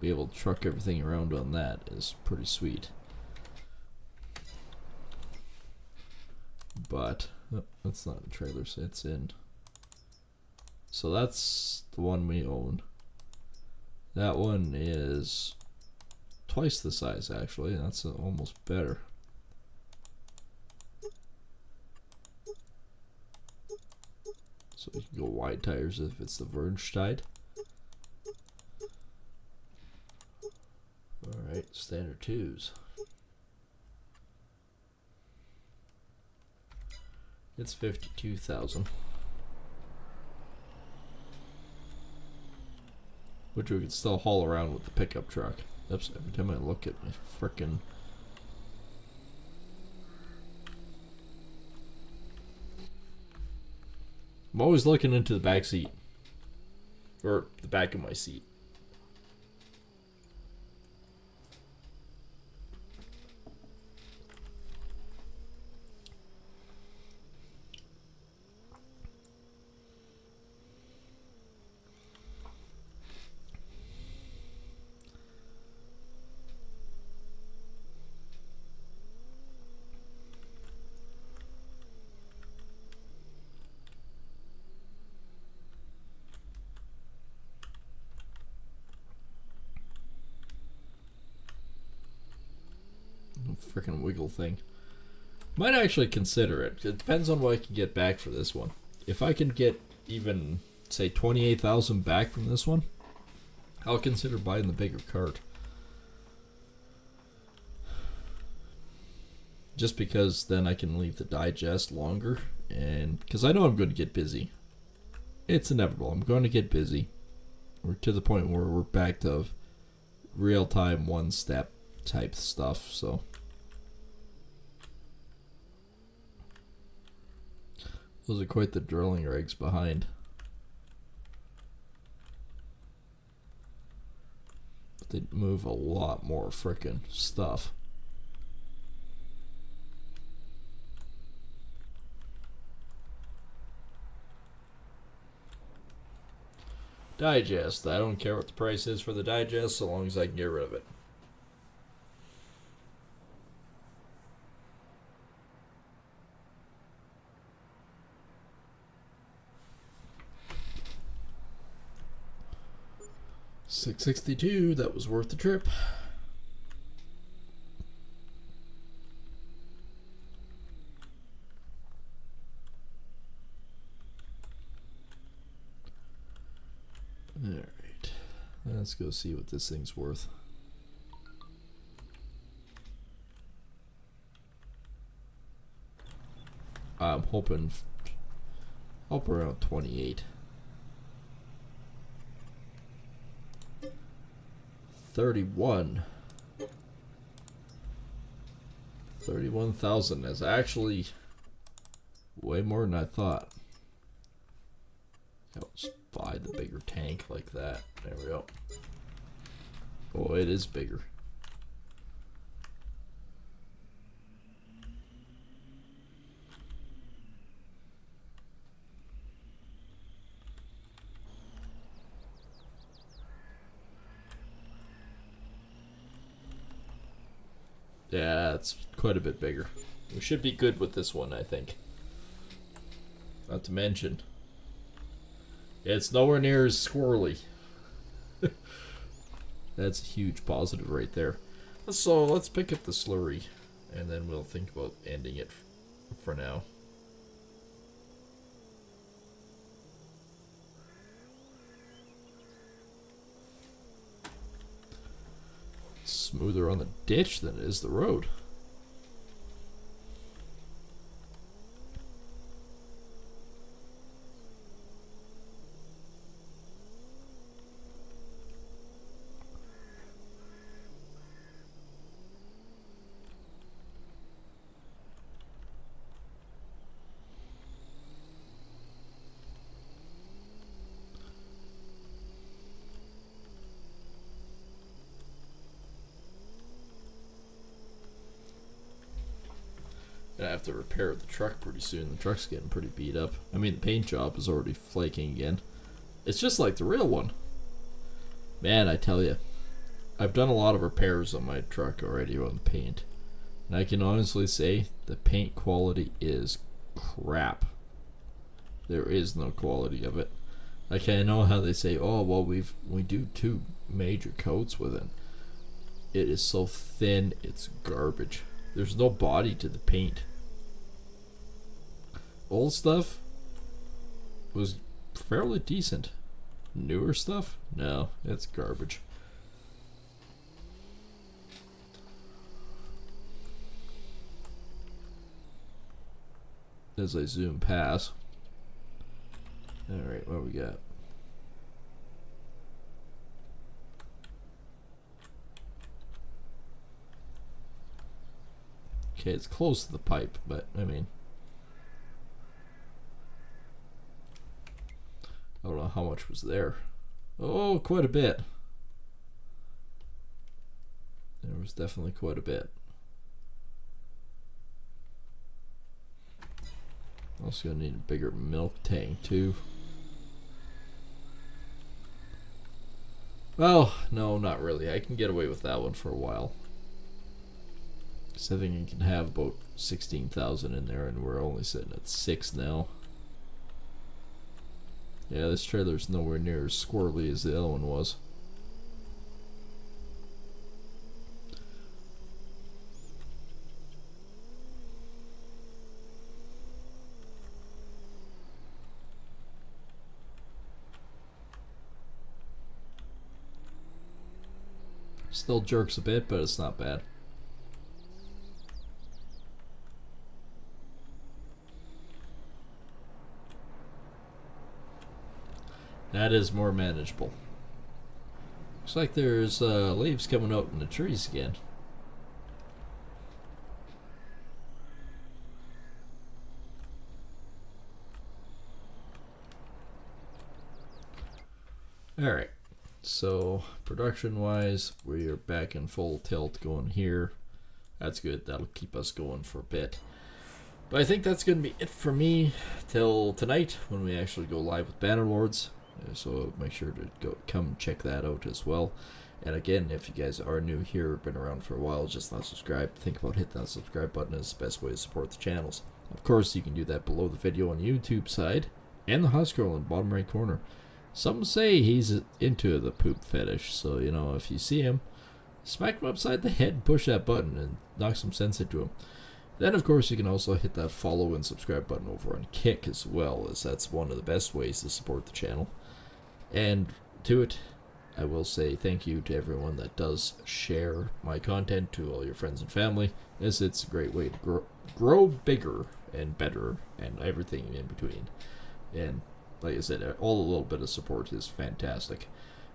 Be able to truck everything around on that is pretty sweet. But that's not in trailers, it's in. So that's the one we own. That one is twice the size, actually. That's almost better. So you can go wide tires if it's the Vergestide. Alright, standard twos. It's 52,000. Which we could still haul around with the pickup truck. Oops, every time I look at my frickin' I'm always looking into the back seat. Or the back of my seat. Freaking wiggle thing. Might actually consider it. It depends on what I can get back for this one. If I can get even, say, 28,000 back from this one, I'll consider buying the bigger cart. Just because then I can leave the digest longer, and because I know I'm going to get busy. It's inevitable. I'm going to get busy. We're to the point where we're back to real-time, one-step type stuff, so... Those are quite the drilling rigs behind. But they move a lot more frickin' stuff. Digest. I don't care what the price is for the digest so long as I can get rid of it. 662, that was worth the trip. Alright, let's go see what this thing's worth. I'm hoping up around 28. 31. 31,000 is actually way more than I thought. I'll just buy the bigger tank like that. There we go. Oh, it is bigger. Yeah, it's quite a bit bigger. We should be good with this one, I think. Not to mention, it's nowhere near as squirrely. That's a huge positive right there. So let's pick up the slurry, and then we'll think about ending it for now. Smoother on the ditch than it is the road. I have to repair the truck pretty soon. The truck's getting pretty beat up. I mean, the paint job is already flaking again. It's just like the real one. Man, I tell you, I've done a lot of repairs on my truck already on the paint. And I can honestly say the paint quality is crap. There is no quality of it. Like, I know how they say, oh, well, we do 2 major coats with it. It is so thin, it's garbage. There's no body to the paint. Old stuff was fairly decent. Newer stuff? No, it's garbage. As I zoom past. Alright, what we got? Okay, it's close to the pipe, but I mean, I don't know how much was there. Oh, quite a bit. There was definitely quite a bit. Also gonna need a bigger milk tank too. Well, no, not really. I can get away with that one for a while. So I think you can have about 16,000 in there, and we're only sitting at 6 now. Yeah, this trailer's nowhere near as squirrely as the other one was. Still jerks a bit, but it's not bad. That is more manageable. Looks like there's leaves coming out in the trees again. Alright, so production wise, we are back in full tilt going here. That's good, that'll keep us going for a bit. But I think that's going to be it for me till tonight when we actually go live with Bannerlords. So make sure to come check that out as well. And again, if you guys are new here, been around for a while, just not subscribed, think about hitting that subscribe button. It's the best way to support the channels. Of course, you can do that below the video on the YouTube side and the hot scroll in the bottom right corner. Some say he's into the poop fetish, so, if you see him, smack him upside the head and push that button and knock some sense into him. Then, of course, you can also hit that follow and subscribe button over on Kick as well, as that's one of the best ways to support the channel. And to it, I will say thank you to everyone that does share my content to all your friends and family, as it's a great way to grow bigger and better and everything in between. And like I said, all a little bit of support is fantastic.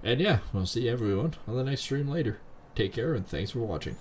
And yeah, we'll see everyone on the next stream later. Take care and thanks for watching.